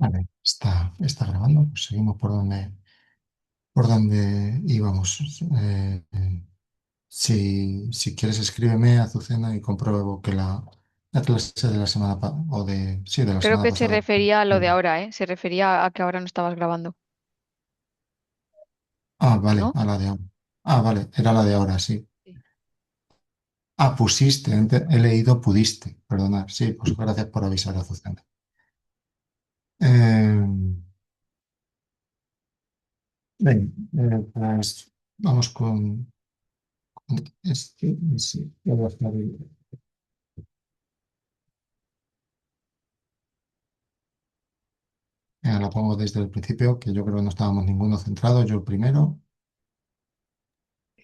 Vale, está grabando, pues seguimos por donde íbamos. Si quieres, escríbeme, Azucena, y compruebo que la clase de la semana sí, de la Creo semana que se pasada. refería a lo de ahora, ¿eh? Se refería a que ahora no estabas grabando, Vale, ¿no? a la de ahora. Vale, era la de ahora, sí. Sí. Pusiste, he leído pudiste, perdonad. Sí, pues gracias por avisar, Azucena. Eh, Bien, pues vamos con este. Sí, ya voy a estar ahí. La pongo desde el principio, que yo creo que no estábamos ninguno centrado. Yo primero.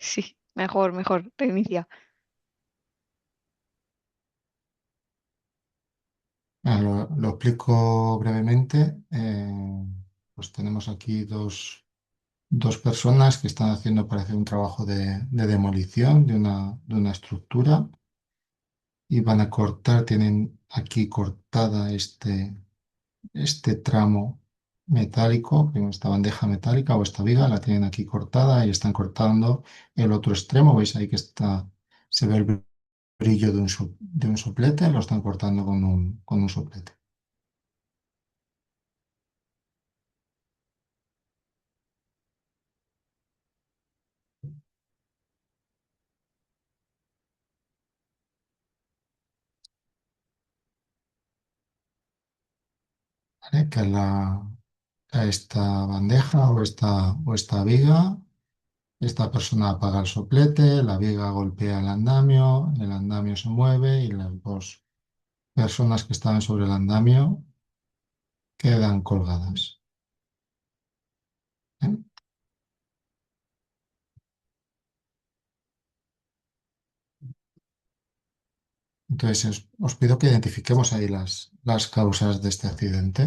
Sí, mejor, mejor, reinicia. Lo explico brevemente. Pues tenemos aquí dos personas que están haciendo, parece, un trabajo de demolición de una estructura y van a cortar, tienen aquí cortada este tramo metálico, que esta bandeja metálica o esta viga la tienen aquí cortada y están cortando el otro extremo. ¿Veis ahí que se ve el brillo de un soplete? Lo están cortando con un soplete. ¿Vale? A esta bandeja o esta viga, esta persona apaga el soplete, la viga golpea el andamio se mueve y las dos personas que estaban sobre el andamio quedan colgadas. ¿Eh? Entonces, os pido que identifiquemos ahí las causas de este accidente.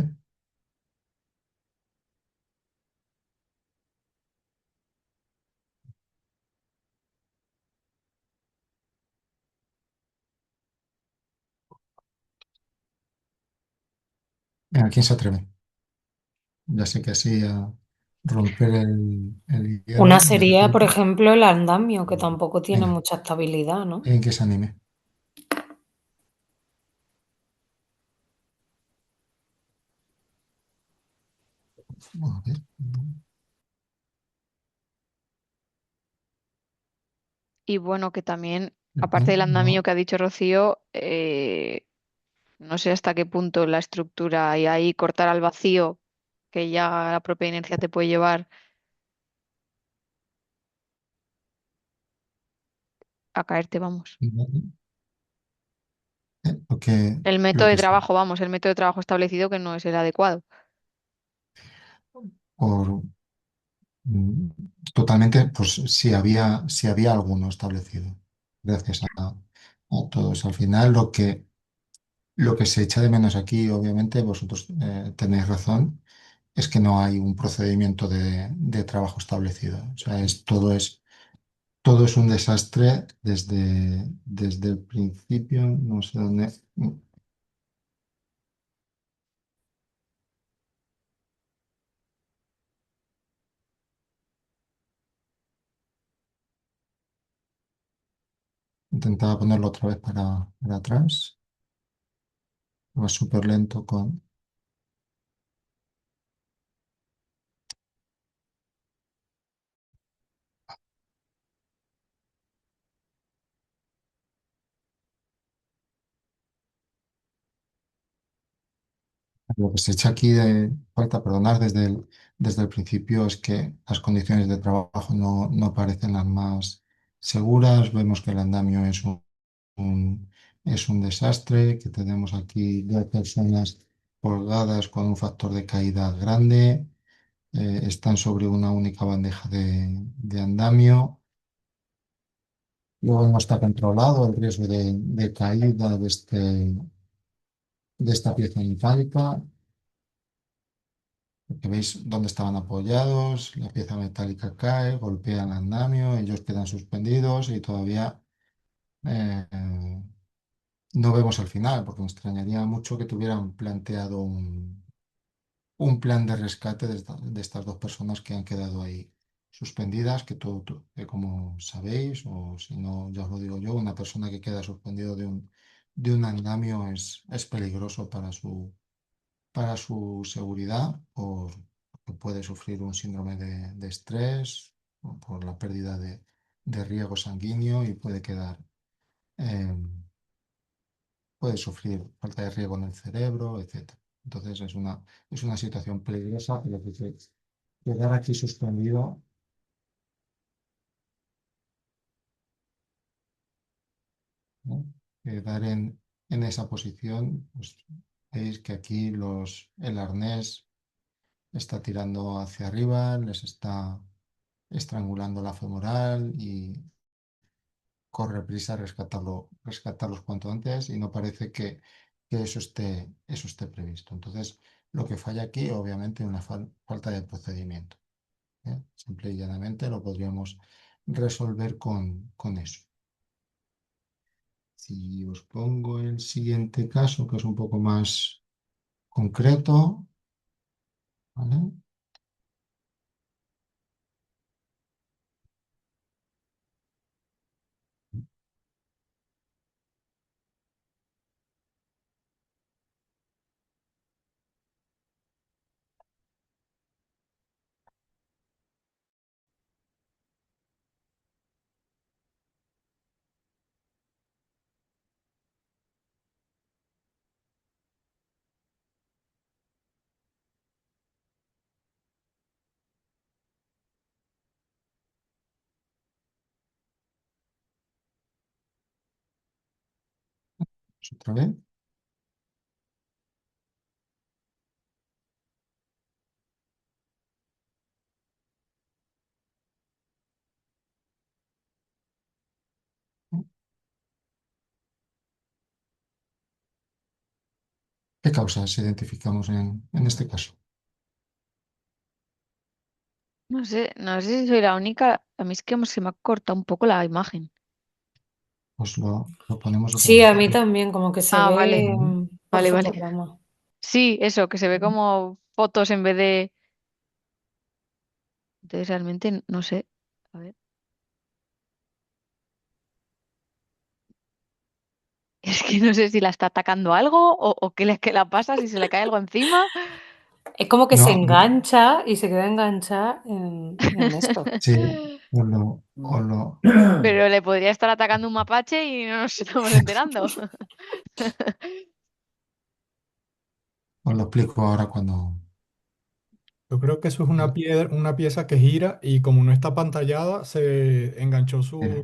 Venga, ¿quién se atreve? Ya sé que así a romper el Una hielo de sería, por repente. ejemplo, el andamio, que tampoco tiene Venga, mucha estabilidad, ¿no? alguien que se anime. A ver. Y bueno, que también, aparte del andamio No. que ha dicho Rocío, no sé hasta qué punto la estructura y ahí cortar al vacío, que ya la propia inercia te puede llevar a caerte, vamos. Lo que, El lo método de que sí, trabajo, vamos, el método de trabajo establecido que no es el adecuado. por, mm, totalmente, pues si había alguno establecido, gracias a todos. Al final, lo que se echa de menos aquí, obviamente, vosotros tenéis razón, es que no hay un procedimiento de trabajo establecido. O sea, todo es un desastre desde el principio. No sé dónde. Intentaba ponerlo otra vez para atrás. Va súper lento con. Lo que se echa aquí de falta perdonar desde el principio es que las condiciones de trabajo no parecen las más seguras. Vemos que el andamio un- es un desastre, que tenemos aquí dos personas colgadas con un factor de caída grande, están sobre una única bandeja de andamio. Luego no está controlado el riesgo de caída de esta pieza metálica. Porque veis dónde estaban apoyados, la pieza metálica cae, golpea el andamio, ellos quedan suspendidos y todavía eh, no vemos el final, porque me extrañaría mucho que tuvieran planteado un plan de rescate de estas dos personas que han quedado ahí suspendidas, que como sabéis, o si no, ya os lo digo yo, una persona que queda suspendido de un andamio es peligroso para su seguridad, porque puede sufrir un síndrome de estrés, o por la pérdida de riego sanguíneo y eh, puede sufrir falta de riego en el cerebro, etcétera. Entonces es una situación peligrosa, pero que quedar aquí suspendido, ¿no? Quedar en esa posición, pues veis que aquí el arnés está tirando hacia arriba, les está estrangulando la femoral y corre prisa a rescatarlos cuanto antes y no parece que eso esté previsto. Entonces, lo que falla aquí, obviamente, es una falta de procedimiento. ¿Eh? Simple y llanamente lo podríamos resolver con eso. Si os pongo el siguiente caso, que es un poco más concreto, ¿vale? Pues otra vez. ¿Qué causas identificamos en este caso? No sé si soy la única. A mí es que se me ha cortado un poco la imagen. Pues lo ponemos otra Sí, vez. a mí también, como que se Ah, vale, ve ¿Vale? por vale, vale. fotograma. Sí, eso, que se ve como fotos en vez de. Entonces realmente no sé. A ver. Es que no sé si la está atacando algo o qué la pasa, si se le cae algo encima. Es como que se No, engancha y se queda enganchada en esto. sí, o lo, Pero le podría estar atacando un mapache y no nos estamos enterando. os lo explico ahora cuando. Yo creo que eso es una piedra, una pieza que gira y como no está pantallada, se enganchó Mira,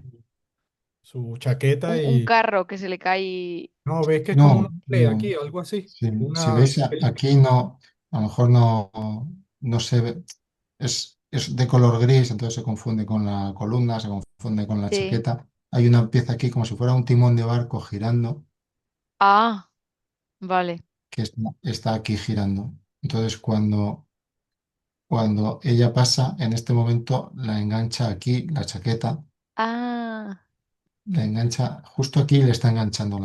su chaqueta Un y carro que se le cae. no, ves que es como una no, pared no. aquí, algo así. Si Una veis aquí no, a lo mejor no se ve, es de color gris, entonces se confunde con la columna, se confunde con la Sí. chaqueta. Hay una pieza aquí como si fuera un timón de barco girando, Ah, vale. que está aquí girando. Entonces cuando ella pasa, en este momento la engancha aquí, la chaqueta, Ah, la engancha, justo aquí le está enganchando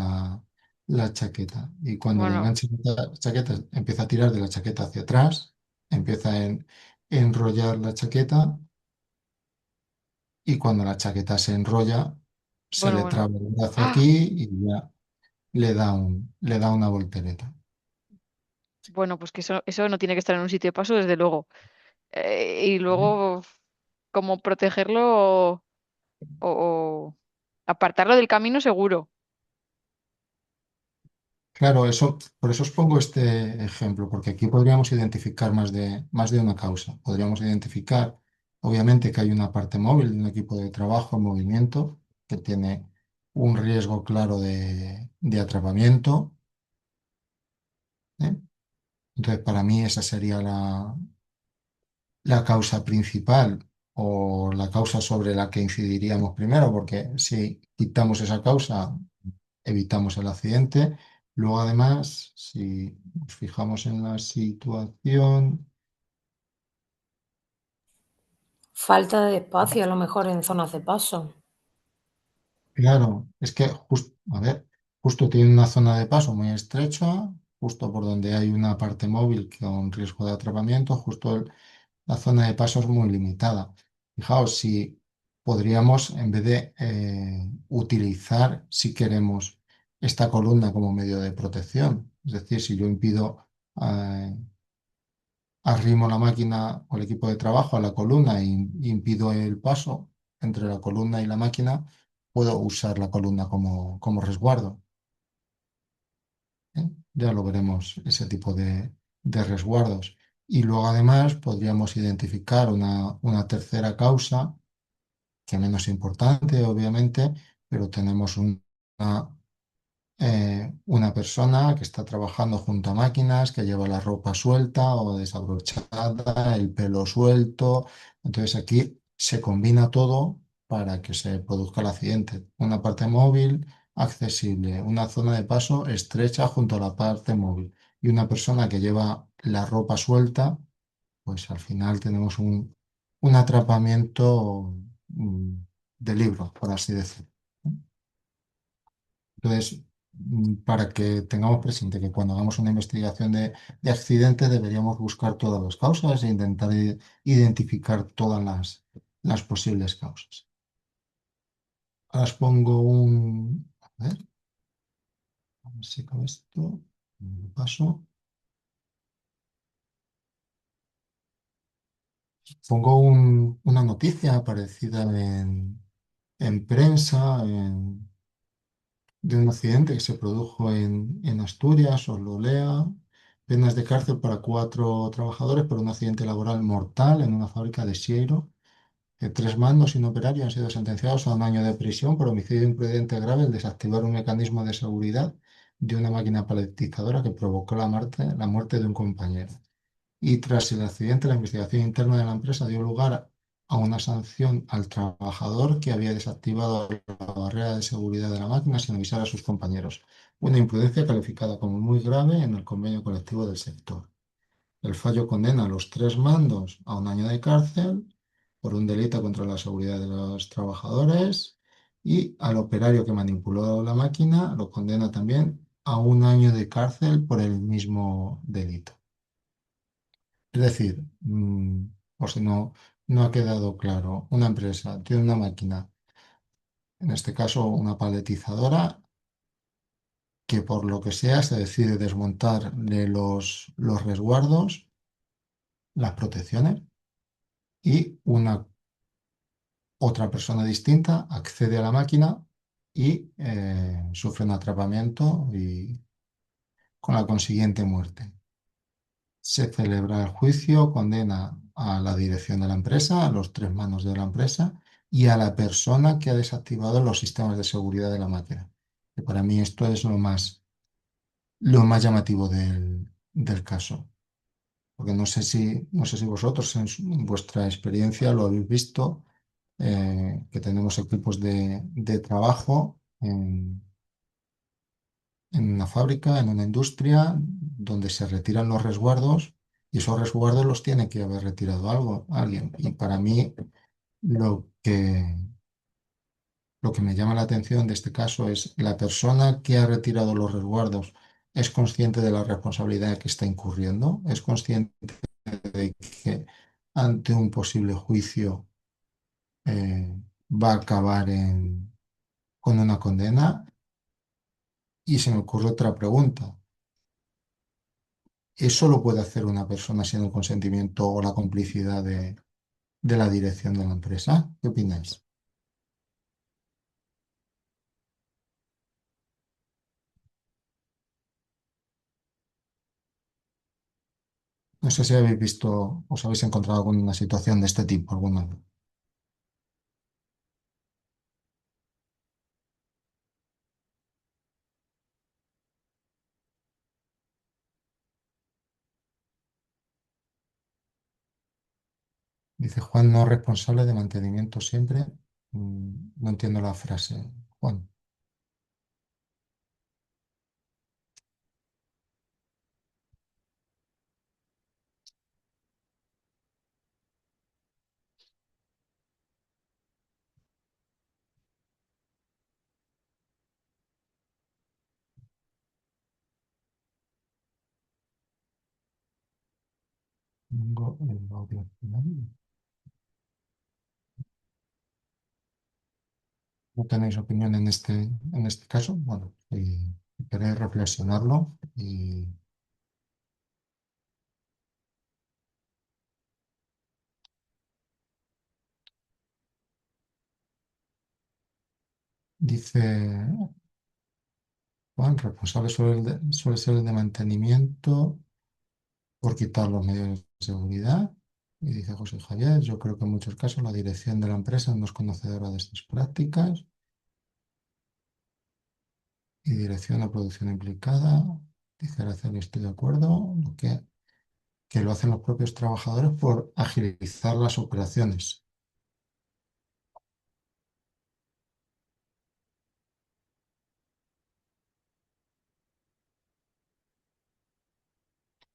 la chaqueta. Y cuando le bueno, engancha la chaqueta, empieza a tirar de la chaqueta hacia atrás, empieza a enrollar la chaqueta y cuando la chaqueta se enrolla, se bueno, le bueno. traba el brazo aquí ¡Ah! y ya le da una voltereta. Bueno, pues que eso no tiene que estar en un sitio de paso, desde luego. Y luego, cómo protegerlo o apartarlo del camino seguro. Claro, por eso os pongo este ejemplo, porque aquí podríamos identificar más de una causa. Podríamos identificar, obviamente, que hay una parte móvil de un equipo de trabajo en movimiento que tiene un riesgo claro de atrapamiento, ¿eh? Entonces, para mí esa sería la causa principal o la causa sobre la que incidiríamos primero, porque si quitamos esa causa, evitamos el accidente. Luego, además, si nos fijamos en la situación, Falta de espacio, a lo mejor en zonas de paso. claro, es que a ver, justo tiene una zona de paso muy estrecha, justo por donde hay una parte móvil con riesgo de atrapamiento, la zona de paso es muy limitada. Fijaos, si podríamos, en vez de utilizar, si queremos, esta columna como medio de protección, es decir, si yo impido, eh, arrimo la máquina o el equipo de trabajo a la columna y impido el paso entre la columna y la máquina, puedo usar la columna como resguardo. ¿Eh? Ya lo veremos, ese tipo de resguardos. Y luego además podríamos identificar una tercera causa, que menos importante, obviamente, pero tenemos una persona que está trabajando junto a máquinas, que lleva la ropa suelta o desabrochada, el pelo suelto. Entonces aquí se combina todo para que se produzca el accidente. Una parte móvil accesible, una zona de paso estrecha junto a la parte móvil y una persona que lleva la ropa suelta, pues al final tenemos un atrapamiento mm, de libro, por así decirlo. Entonces, para que tengamos presente que cuando hagamos una investigación de accidente deberíamos buscar todas las causas e intentar identificar todas las posibles causas. Ahora os pongo a ver si con esto lo paso. Pongo una noticia aparecida en prensa, de un accidente que se produjo en Asturias, os lo lea. Penas de cárcel para 4 trabajadores por un accidente laboral mortal en una fábrica de Sieiro. Tres mandos y un operario han sido sentenciados a un año de prisión por homicidio imprudente grave al desactivar un mecanismo de seguridad de una máquina paletizadora que provocó la muerte de un compañero. Y tras el accidente, la investigación interna de la empresa dio lugar a una sanción al trabajador que había desactivado la barrera de seguridad de la máquina sin avisar a sus compañeros. Una imprudencia calificada como muy grave en el convenio colectivo del sector. El fallo condena a los 3 mandos a un año de cárcel por un delito contra la seguridad de los trabajadores y al operario que manipuló la máquina lo condena también a un año de cárcel por el mismo delito. Es decir, por si no ha quedado claro, una empresa tiene una máquina, en este caso una paletizadora, que por lo que sea se decide desmontar de los resguardos, las protecciones, y una otra persona distinta accede a la máquina y sufre un atrapamiento y con la consiguiente muerte. Se celebra el juicio, condena a la dirección de la empresa, a los 3 manos de la empresa y a la persona que ha desactivado los sistemas de seguridad de la máquina. Que para mí esto es lo más llamativo del caso. Porque no sé si vosotros en vuestra experiencia lo habéis visto, que tenemos equipos de trabajo en una fábrica, en una industria, donde se retiran los resguardos y esos resguardos los tiene que haber retirado alguien. Y para mí lo que me llama la atención de este caso es la persona que ha retirado los resguardos es consciente de la responsabilidad que está incurriendo, es consciente de que ante un posible juicio eh, va a acabar con una condena. Y se me ocurre otra pregunta. ¿Eso lo puede hacer una persona sin el consentimiento o la complicidad de la dirección de la empresa? ¿Qué opináis? No sé si habéis visto, os habéis encontrado con una situación de este tipo alguna vez. Dice Juan, no responsable de mantenimiento siempre. No entiendo la frase, Juan. Tengo el audio final. ¿No tenéis opinión en este caso? Bueno, si queréis reflexionarlo y dice Juan, responsable suele ser el de mantenimiento por quitar los medios de seguridad. Y dice José Javier, yo creo que en muchos casos la dirección de la empresa no es conocedora de estas prácticas y dirección de producción implicada. Dice Araceli, estoy de acuerdo, que lo hacen los propios trabajadores por agilizar las operaciones.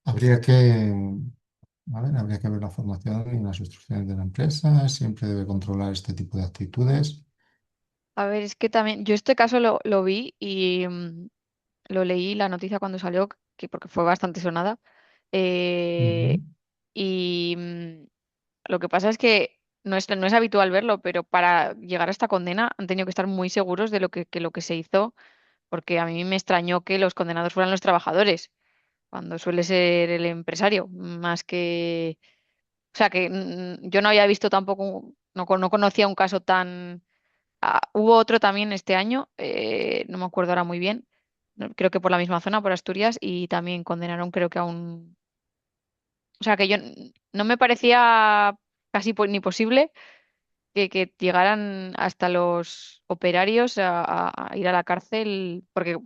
Habría que, a ver, habría que ver la formación y las instrucciones de la empresa. Siempre debe controlar este tipo de actitudes. A ver, es que también, yo este caso lo vi y lo leí la noticia cuando salió, que porque fue bastante sonada. Ujú. eh, y lo que pasa es que no es habitual verlo, pero para llegar a esta condena han tenido que estar muy seguros de lo que se hizo, porque a mí me extrañó que los condenados fueran los trabajadores, cuando suele ser el empresario, más que... O sea, que yo no había visto tampoco, no conocía un caso tan... hubo otro también este año, no me acuerdo ahora muy bien, creo que por la misma zona, por Asturias, y también condenaron creo que a un... O sea, que yo no me parecía casi ni posible que llegaran hasta los operarios a ir a la cárcel, porque,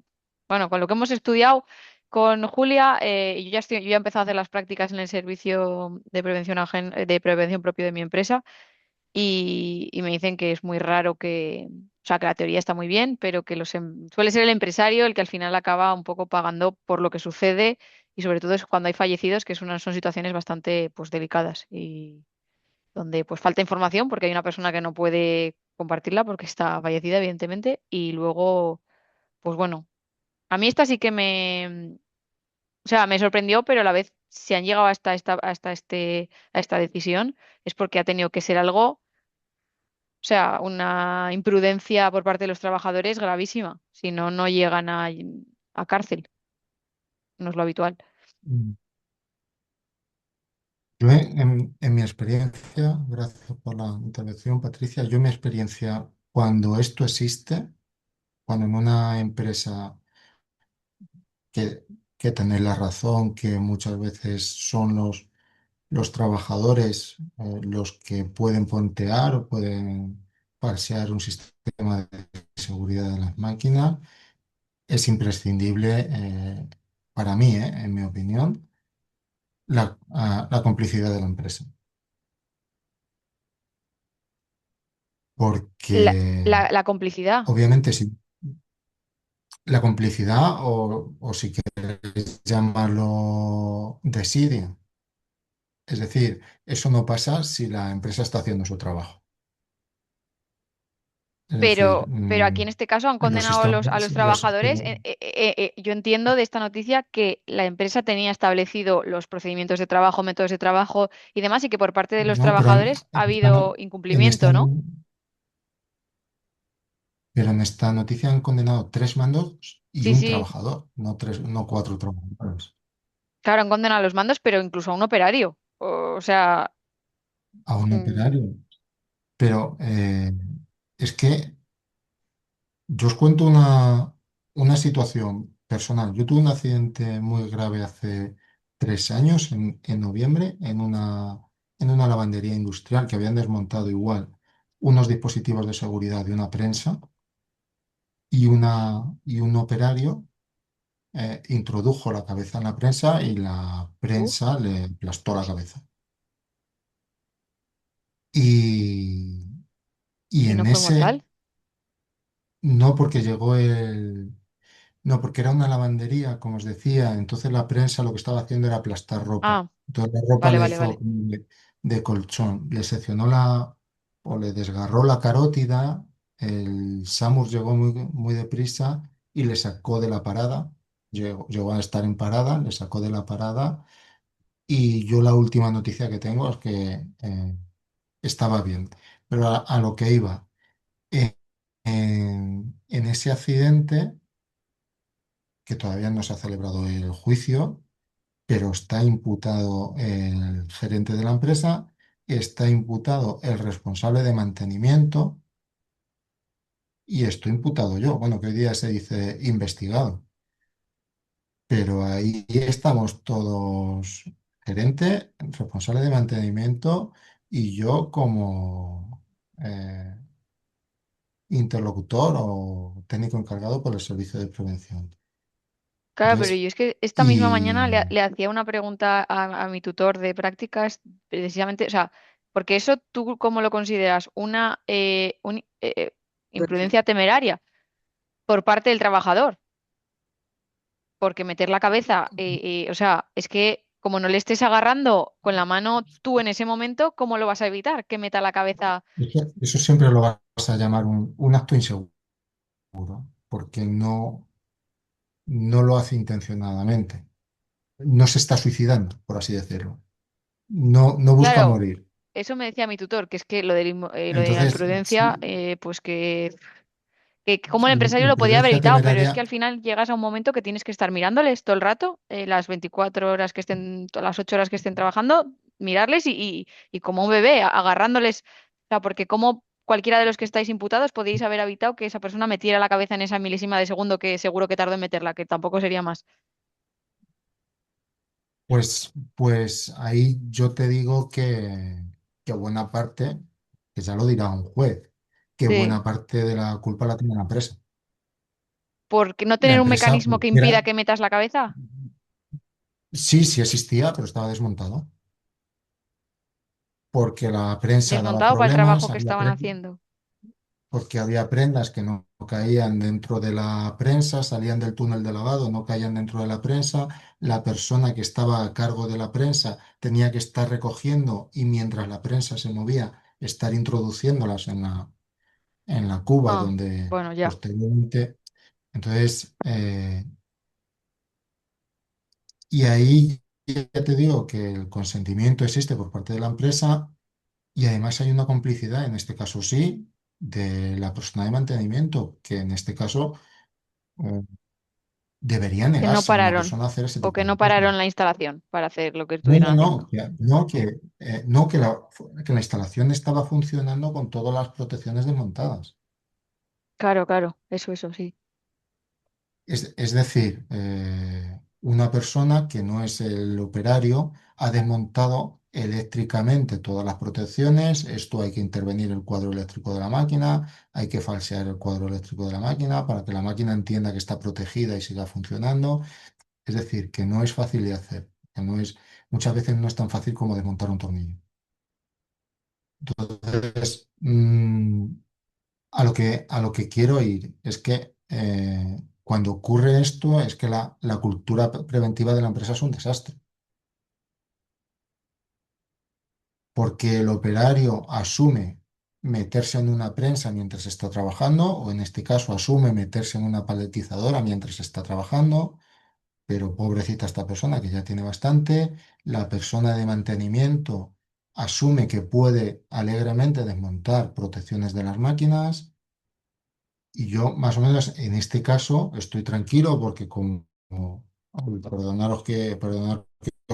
bueno, con lo que hemos estudiado con Julia, yo ya he empezado a hacer las prácticas en el servicio de prevención, de prevención propio de mi empresa y me dicen que es muy raro o sea, que la teoría está muy bien, pero que suele ser el empresario el que al final acaba un poco pagando por lo que sucede y sobre todo es cuando hay fallecidos, que son situaciones bastante, pues, delicadas y donde pues falta información porque hay una persona que no puede compartirla porque está fallecida, evidentemente, y luego, pues bueno, a mí esta sí que o sea, me sorprendió, pero a la vez, si han llegado a esta decisión, es porque ha tenido que ser algo, o sea, una imprudencia por parte de los trabajadores gravísima, si no, no llegan a cárcel, no es lo habitual. Mm. En mi experiencia, gracias por la intervención, Patricia, yo en mi experiencia, cuando esto existe, cuando en una empresa que, que tenéis la razón, que muchas veces son los trabajadores los que pueden pontear o pueden falsear un sistema de seguridad de las máquinas, es imprescindible, para mí, en mi opinión, la complicidad de la empresa. La, Porque la complicidad, obviamente si la complicidad o si quieres llamarlo desidia, es decir, eso no pasa si la empresa está haciendo su trabajo. Es decir, pero aquí en este caso han los condenado sistemas, a los los trabajadores. sistemas Yo entiendo de esta noticia que la empresa tenía establecido los procedimientos de trabajo, métodos de trabajo y demás, y que por parte de los no, pero trabajadores ha habido en incumplimiento, esta, ¿no? pero en esta noticia han condenado tres mandos y Sí, un sí, trabajador, no tres, no cuatro trabajadores, claro, han condenado a los mandos, pero incluso a un operario. O sea, a un mm, operario. Pero es que yo os cuento una situación personal. Yo tuve un accidente muy grave hace 3 años, en noviembre, en una lavandería industrial que habían desmontado igual unos dispositivos de seguridad de una prensa y un operario introdujo la cabeza en la prensa y la uh, prensa le aplastó la cabeza. Y, y y no en fue ese, mortal. no porque llegó el... No, porque era una lavandería, como os decía, entonces la prensa lo que estaba haciendo era aplastar ropa. Ah, Entonces la ropa vale, le vale, hizo vale. como de colchón, le seccionó o le desgarró la carótida, el SAMUR llegó muy, muy deprisa y le sacó de la parada, llegó a estar en parada, le sacó de la parada y yo la última noticia que tengo es que estaba bien. Pero a lo que iba, eh, en ese accidente, que todavía no se ha celebrado el juicio, pero está imputado el gerente de la empresa, está imputado el responsable de mantenimiento y estoy imputado yo. Bueno, que hoy día se dice investigado, pero ahí estamos todos, gerente, responsable de mantenimiento y yo como interlocutor o técnico encargado por el servicio de prevención. Claro, pero Entonces, yo es que esta misma mañana y le hacía una pregunta a mi tutor de prácticas, precisamente, o sea, porque eso tú cómo lo consideras una imprudencia temeraria por parte del trabajador, porque meter la cabeza, o sea, es que como no le estés agarrando con la mano tú en ese momento, ¿cómo lo vas a evitar que meta la cabeza? eso siempre lo vas a llamar un acto inseguro, porque no lo hace intencionadamente. No se está suicidando, por así decirlo. No busca Claro, morir. eso me decía mi tutor, que es que lo de la Entonces, imprudencia, sí, pues que como el empresario lo podía haber imprudencia evitado, pero es que temeraria, al final llegas a un momento que tienes que estar mirándoles todo el rato, las 24 horas que estén, todas las 8 horas que estén trabajando, mirarles y como un bebé, agarrándoles, o sea, porque como cualquiera de los que estáis imputados podéis haber evitado que esa persona metiera la cabeza en esa milésima de segundo que seguro que tardó en meterla, que tampoco sería más. pues ahí yo te digo que buena parte, que ya lo dirá un juez, que Sí, buena parte de la culpa la tiene la empresa. porque no La tener un empresa, mecanismo que impida que metas la cabeza, sí, sí existía, pero estaba desmontado. Porque la prensa daba desmontado para el trabajo problemas, que estaban haciendo. porque había prendas que no caían dentro de la prensa, salían del túnel de lavado, no caían dentro de la prensa, la persona que estaba a cargo de la prensa tenía que estar recogiendo y mientras la prensa se movía, estar introduciéndolas en la cuba Ah, donde bueno, ya. posteriormente, entonces, y ahí ya te digo que el consentimiento existe por parte de la empresa. Y además hay una complicidad, en este caso sí, de la persona de mantenimiento, que en este caso eh, debería Que no negarse a una pararon persona a hacer ese o tipo que de no cosas. pararon la instalación para hacer lo que No, estuvieran no, no, haciendo. no que la instalación estaba funcionando con todas las protecciones desmontadas. Claro, claro, eso sí. Es decir, una persona que no es el operario ha desmontado eléctricamente todas las protecciones. Esto hay que intervenir el cuadro eléctrico de la máquina, hay que falsear el cuadro eléctrico de la máquina para que la máquina entienda que está protegida y siga funcionando. Es decir, que no es fácil de hacer, que muchas veces no es tan fácil como desmontar un tornillo. Entonces, a lo que quiero ir es que cuando ocurre esto es que la cultura preventiva de la empresa es un desastre, porque el operario asume meterse en una prensa mientras está trabajando, o en este caso asume meterse en una paletizadora mientras está trabajando, pero pobrecita esta persona que ya tiene bastante, la persona de mantenimiento asume que puede alegremente desmontar protecciones de las máquinas. Y yo, más o menos, en este caso, estoy tranquilo porque perdonaros que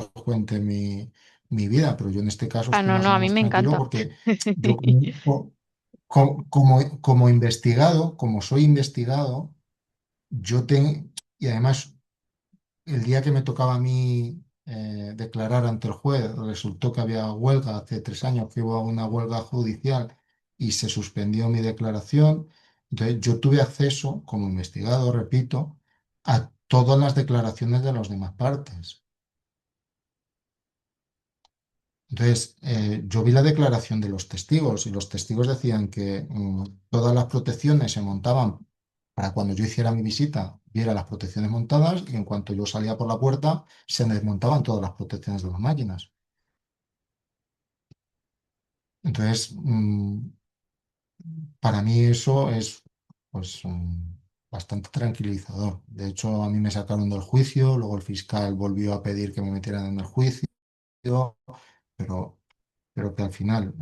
os cuente mi vida, pero yo en este caso Ah, estoy no, más no, o a mí menos me tranquilo encanta. porque yo como investigado, como soy investigado, yo tengo, y además el día que me tocaba a mí declarar ante el juez, resultó que había huelga hace 3 años, que hubo una huelga judicial y se suspendió mi declaración. Entonces, yo tuve acceso, como investigado, repito, a todas las declaraciones de las demás partes. Entonces, yo vi la declaración de los testigos y los testigos decían que todas las protecciones se montaban para cuando yo hiciera mi visita, viera las protecciones montadas y en cuanto yo salía por la puerta, se desmontaban todas las protecciones de las máquinas. Entonces, para mí eso es pues, bastante tranquilizador. De hecho, a mí me sacaron del juicio, luego el fiscal volvió a pedir que me metieran en el juicio. pero, pero que al final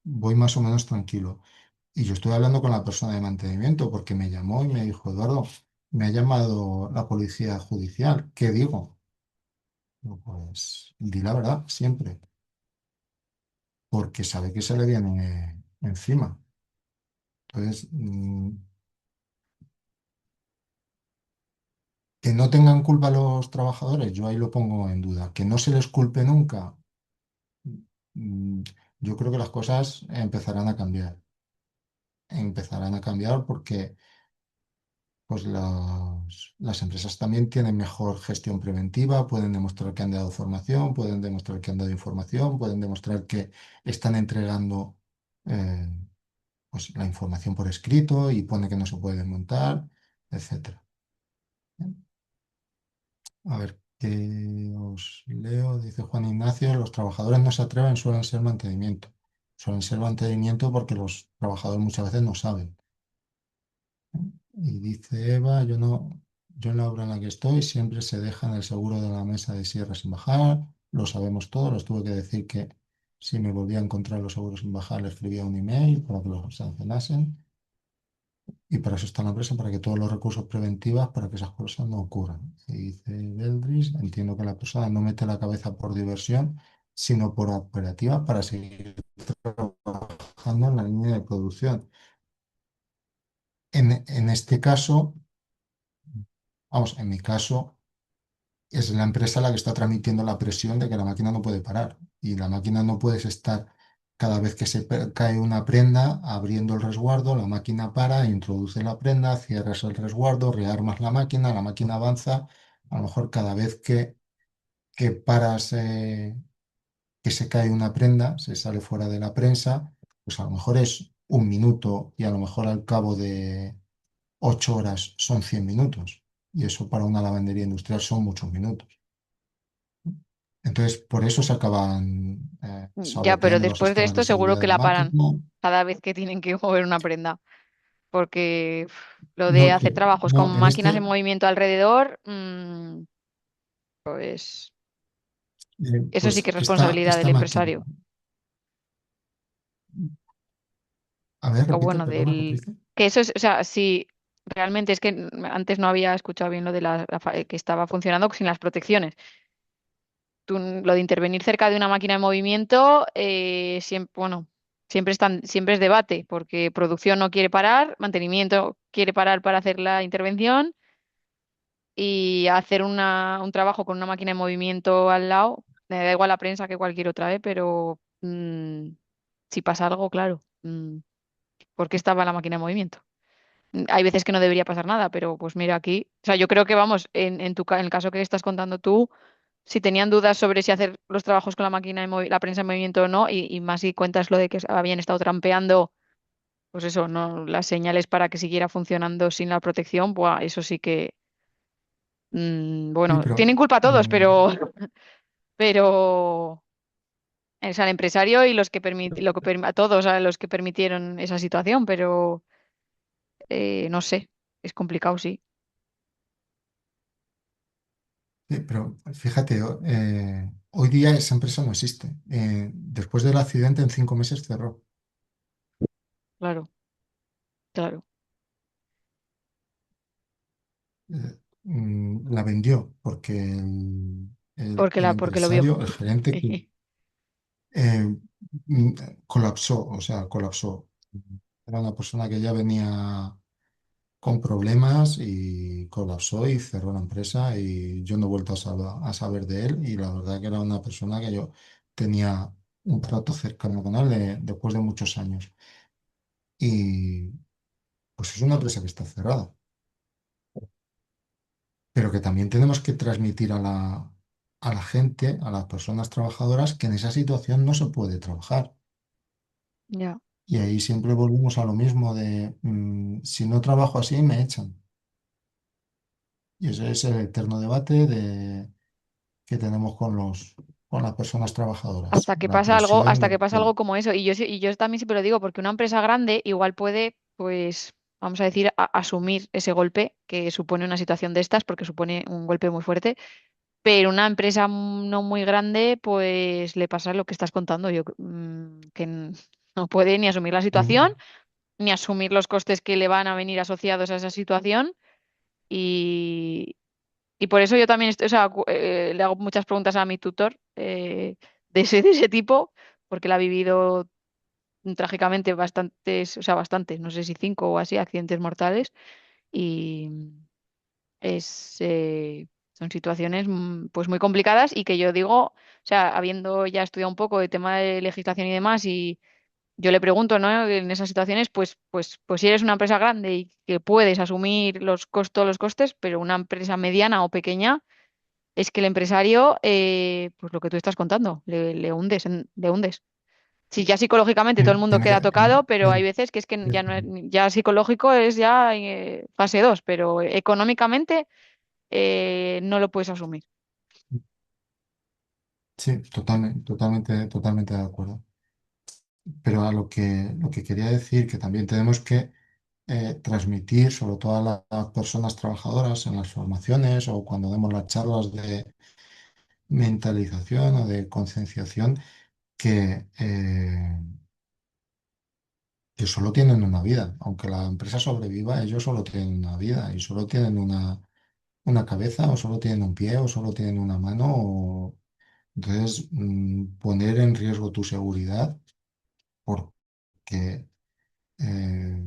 voy más o menos tranquilo. Y yo estoy hablando con la persona de mantenimiento porque me llamó y me dijo, Eduardo, me ha llamado la policía judicial. ¿Qué digo? Digo, pues di la verdad, siempre, porque sabe que se le viene encima. Entonces, que no tengan culpa los trabajadores, yo ahí lo pongo en duda. Que no se les culpe nunca, mm, yo creo que las cosas empezarán a cambiar. Empezarán a cambiar porque pues las empresas también tienen mejor gestión preventiva, pueden demostrar que han dado formación, pueden demostrar que han dado información, pueden demostrar que están entregando eh, pues, la información por escrito y pone que no se puede desmontar, etcétera. A ver, ¿qué os leo? Dice Juan Ignacio, los trabajadores no se atreven, suelen ser mantenimiento. Suelen ser mantenimiento porque los trabajadores muchas veces no saben. Y dice Eva, yo en la obra en la que estoy siempre se dejan el seguro de la mesa de sierra sin bajar, lo sabemos todo, les tuve que decir que si me volvía a encontrar los seguros sin bajar, le escribía un email para que los sancionasen. Y para eso está la empresa, para que todos los recursos preventivos, para que esas cosas no ocurran. Y dice Beldris, entiendo que la persona no mete la cabeza por diversión, sino por operativa para seguir trabajando en la línea de producción. En este caso, vamos, en mi caso, es la empresa la que está transmitiendo la presión de que la máquina no puede parar. Y la máquina no puedes estar cada vez que cae una prenda abriendo el resguardo, la máquina para, introduce la prenda, cierras el resguardo, rearmas la máquina avanza. A lo mejor cada vez que paras, que se cae una prenda, se sale fuera de la prensa, pues a lo mejor es un minuto y a lo mejor al cabo de 8 horas son 100 minutos. Y eso para una lavandería industrial son muchos minutos. Entonces, por eso se acaban Ya, pero saboteando los después de sistemas de esto seguro seguridad que de la la máquina. paran cada vez que tienen que mover una prenda. Porque lo de No, hacer trabajos con no, en máquinas en este, movimiento alrededor, pues eso sí que pues es responsabilidad del esta máquina. empresario. A ver, O repite, bueno, perdona, del... Patricia. Que eso es, o sea, si realmente es que antes no había escuchado bien lo de que estaba funcionando sin las protecciones. Lo de intervenir cerca de una máquina en movimiento, siempre, bueno, siempre es debate, porque producción no quiere parar, mantenimiento quiere parar para hacer la intervención y hacer un trabajo con una máquina en movimiento al lado, me da igual la prensa que cualquier otra, pero si pasa algo, claro, ¿por qué estaba la máquina en movimiento? Hay veces que no debería pasar nada, pero pues mira aquí, o sea, yo creo que vamos, en el caso que estás contando tú, si tenían dudas sobre si hacer los trabajos con la máquina la prensa en movimiento o no, y más si cuentas lo de que habían estado trampeando, pues eso, no, las señales para que siguiera funcionando sin la protección, buah, eso sí que, Sí, bueno, pero tienen culpa todos, pero es al empresario y los que a todos a los que permitieron esa situación, pero no sé, es complicado, sí. pero fíjate, hoy día esa empresa no existe. Después del accidente, en 5 meses cerró. Claro, claro. La vendió porque el Porque lo vio. empresario, el gerente, eh, mm, colapsó, o sea, colapsó. Era una persona que ya venía con problemas y colapsó y cerró la empresa y yo no he vuelto a saber de él y la verdad que era una persona que yo tenía un trato cercano con él después de muchos años. Y pues es una empresa que está cerrada, pero que también tenemos que transmitir a la gente, a las personas trabajadoras, que en esa situación no se puede trabajar. Ya. Y ahí siempre volvemos a lo mismo de, si no trabajo así, me echan. Y ese es el eterno debate que tenemos con las personas trabajadoras. La Hasta presión que pasa algo como eso. Y yo también siempre lo digo, porque una empresa grande igual puede, pues, vamos a decir, asumir ese golpe que supone una situación de estas, porque supone un golpe muy fuerte, Pero una empresa no muy grande, pues le pasa lo que estás contando, que no puede ni asumir la situación, Mm, ni asumir los costes que le van a venir asociados a esa situación. Y, y por eso yo también o sea, le hago muchas preguntas a mi tutor de ese tipo, porque la ha vivido trágicamente bastantes, o sea, bastantes, no sé si 5 o así, accidentes mortales. Y es, son situaciones pues muy complicadas y que yo digo, o sea, habiendo ya estudiado un poco de tema de legislación y demás, y yo le pregunto, ¿no? En esas situaciones, pues si eres una empresa grande y que puedes asumir los costes, pero una empresa mediana o pequeña, es que el empresario, pues lo que tú estás contando, le hundes, le hundes. Sí, ya psicológicamente todo el mundo tiene queda que, tocado, pero hay bien, veces que es que ya bien, no es, ya psicológico es ya fase 2, pero económicamente no lo puedes asumir. sí, totalmente de acuerdo. Pero a lo que quería decir, que también tenemos que transmitir, sobre todo a las personas trabajadoras en las formaciones o cuando demos las charlas de mentalización o de concienciación, que solo tienen una vida. Aunque la empresa sobreviva, ellos solo tienen una vida y solo tienen una cabeza o solo tienen un pie o solo tienen una mano. Entonces, poner en riesgo tu seguridad porque eh,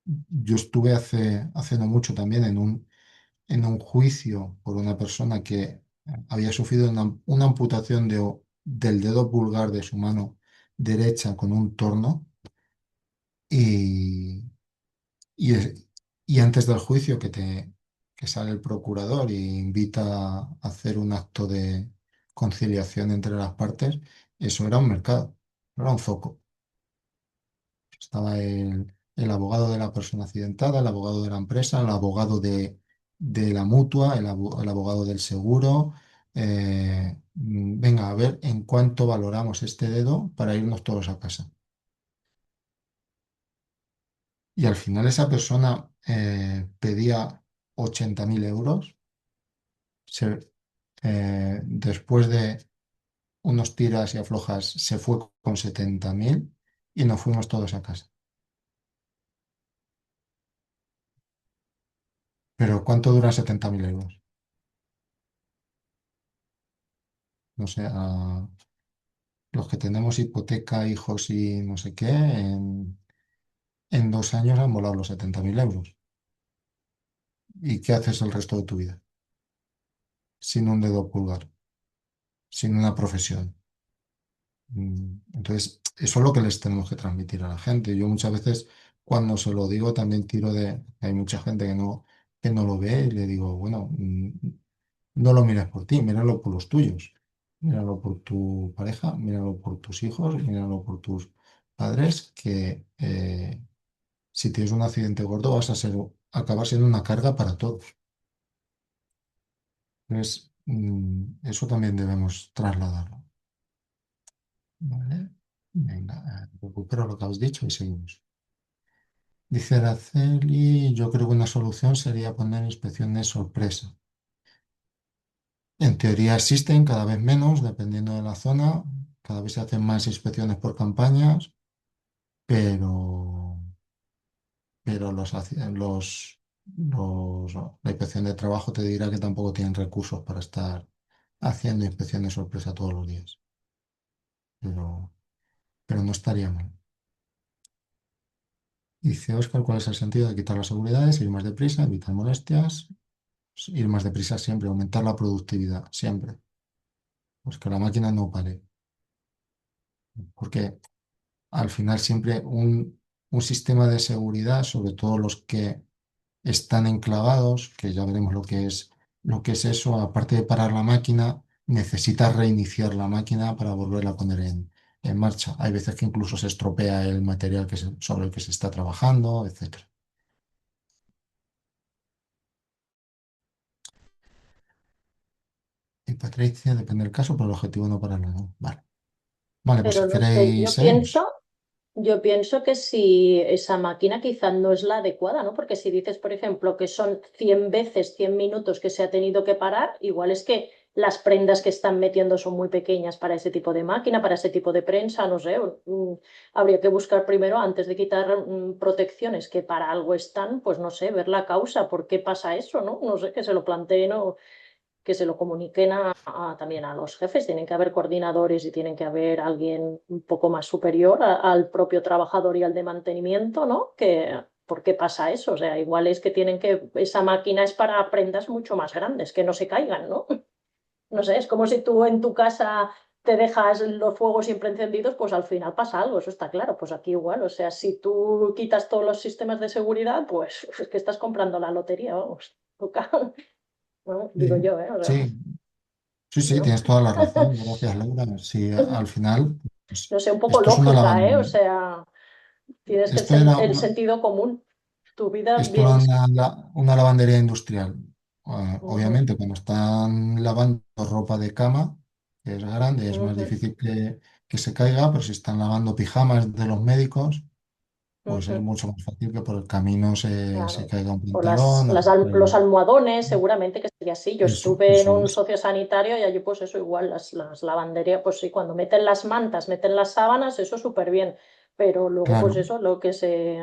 yo estuve hace no mucho también en un juicio por una persona que había sufrido una amputación del dedo pulgar de su mano derecha con un torno y, y, es- y antes del juicio que sale el procurador y invita a hacer un acto de conciliación entre las partes, eso era un mercado, no era un zoco. Estaba el abogado de la persona accidentada, el abogado de la empresa, el abogado de la mutua, el abogado del seguro. Venga, a ver en cuánto valoramos este dedo para irnos todos a casa. Y al final esa persona pedía 80.000 euros. Después de unos tiras y aflojas se fue con 70.000 y nos fuimos todos a casa. Pero ¿cuánto duran 70.000 euros? No sé, los que tenemos hipoteca, hijos y no sé qué, en 2 años han volado los 70.000 euros. ¿Y qué haces el resto de tu vida? Sin un dedo pulgar, sin una profesión. Entonces, eso es lo que les tenemos que transmitir a la gente. Yo muchas veces, cuando se lo digo, también tiro hay mucha gente que no lo ve y le digo, bueno, no lo mires por ti, míralo por los tuyos. Míralo por tu pareja, míralo por tus hijos, míralo por tus padres, que si tienes un accidente gordo acabar siendo una carga para todos. Entonces, eso también debemos trasladarlo. ¿Vale? Venga, recupero lo que habéis dicho y seguimos. Dice Araceli, yo creo que una solución sería poner inspecciones sorpresa. En teoría existen cada vez menos, dependiendo de la zona. Cada vez se hacen más inspecciones por campañas, pero, pero la inspección de trabajo te dirá que tampoco tienen recursos para estar haciendo inspecciones sorpresa todos los días. Pero, pero no estaría mal. Dice Oscar, ¿cuál es el sentido de quitar las seguridades, ir más deprisa, evitar molestias? Ir más deprisa siempre, aumentar la productividad, siempre. Pues que la máquina no pare. Porque al final siempre un sistema de seguridad, sobre todo los que están enclavados, que ya veremos lo que es eso, aparte de parar la máquina, necesitas reiniciar la máquina para volverla a poner en marcha. Hay veces que incluso se estropea el material sobre el que se está trabajando, etcétera. Y Patricia, depende del caso, pero el objetivo no pararlo, ¿no? Vale. Vale, pues si Pero no sé, queréis, seguimos. yo pienso que si esa máquina quizá no es la adecuada, ¿no? Porque si dices, por ejemplo, que son 100 veces, 100 minutos que se ha tenido que parar, igual es que las prendas que están metiendo son muy pequeñas para ese tipo de máquina, para ese tipo de prensa, no sé. Habría que buscar primero, antes de quitar protecciones que para algo están, pues no sé, ver la causa, por qué pasa eso, ¿no? No sé, que se lo planteen o que se lo comuniquen también a los jefes. Tienen que haber coordinadores y tienen que haber alguien un poco más superior al propio trabajador y al de mantenimiento, ¿no? ¿Por qué pasa eso? O sea, igual es que esa máquina es para prendas mucho más grandes, que no se caigan, ¿no? No sé, es como si tú en tu casa te dejas los fuegos siempre encendidos, pues al final pasa algo, eso está claro. Pues aquí igual, o sea, si tú quitas todos los sistemas de seguridad, pues es que estás comprando la lotería, vamos. Bueno, digo Sí, yo, ¿eh? O sea, sí, sí, sí, ¿no? tienes toda la razón. Gracias, Laura. Sí, al final, pues, No sé, un poco esto es una lógica, ¿eh? O lavandería. sea, tienes que Esto era el una, sentido común. Tu vida esto bien. era una lavandería industrial. Ujú, Obviamente, cuando están lavando ropa de cama, que es grande, es más ujú, difícil que se caiga, pero si están lavando pijamas de los médicos, pues es ujú. mucho más fácil que por el camino se Claro. caiga un O pantalón o los almohadones, seguramente que sería así. Yo estuve en eso un es. sociosanitario y allí pues eso igual, las lavanderías, pues sí, cuando meten las mantas, meten las sábanas, eso súper bien. Pero luego pues Claro, eso, lo que se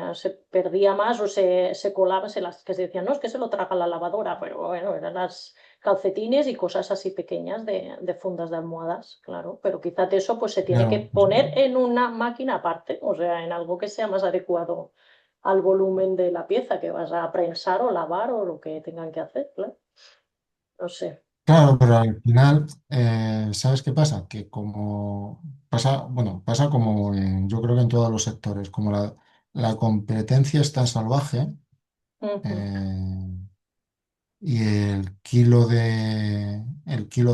perdía más o se colaba, que se decían, no, es que se lo traga la lavadora, pero bueno, eran las calcetines y cosas así pequeñas de fundas de almohadas, claro. Pero quizás eso pues se tiene que claro. Pues, poner en una máquina aparte, o sea, en algo que sea más adecuado al volumen de la pieza que vas a prensar o lavar o lo que tengan que hacer, claro. No sé. claro, pero al final, ¿sabes qué pasa? Que como pasa, bueno, pasa como yo creo que en todos los sectores, como la competencia es tan salvaje, Ujú. eh, y el kilo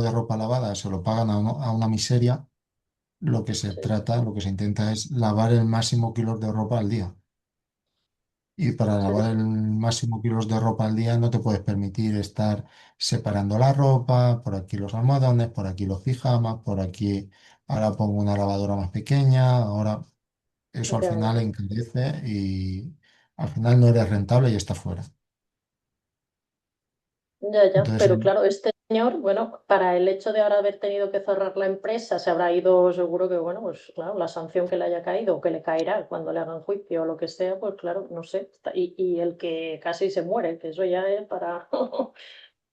de ropa lavada se lo pagan a una miseria, lo que se Sí, sí, trata, lo que se intenta es lavar el máximo kilos de ropa al día. Y para sí, lavar el máximo kilos de ropa al día no te puedes permitir estar separando la ropa, por aquí los almohadones, por aquí los pijamas, por aquí ahora pongo una lavadora más pequeña, ahora eso al ya, final encarece y al final no eres rentable y estás fuera. ya, ya. Entonces, Pero claro, este señor, bueno, para el hecho de ahora haber tenido que cerrar la empresa, se habrá ido seguro que, bueno, pues claro, la sanción que le haya caído o que le caerá cuando le hagan juicio o lo que sea, pues claro, no sé. Y el que casi se muere, que eso ya es para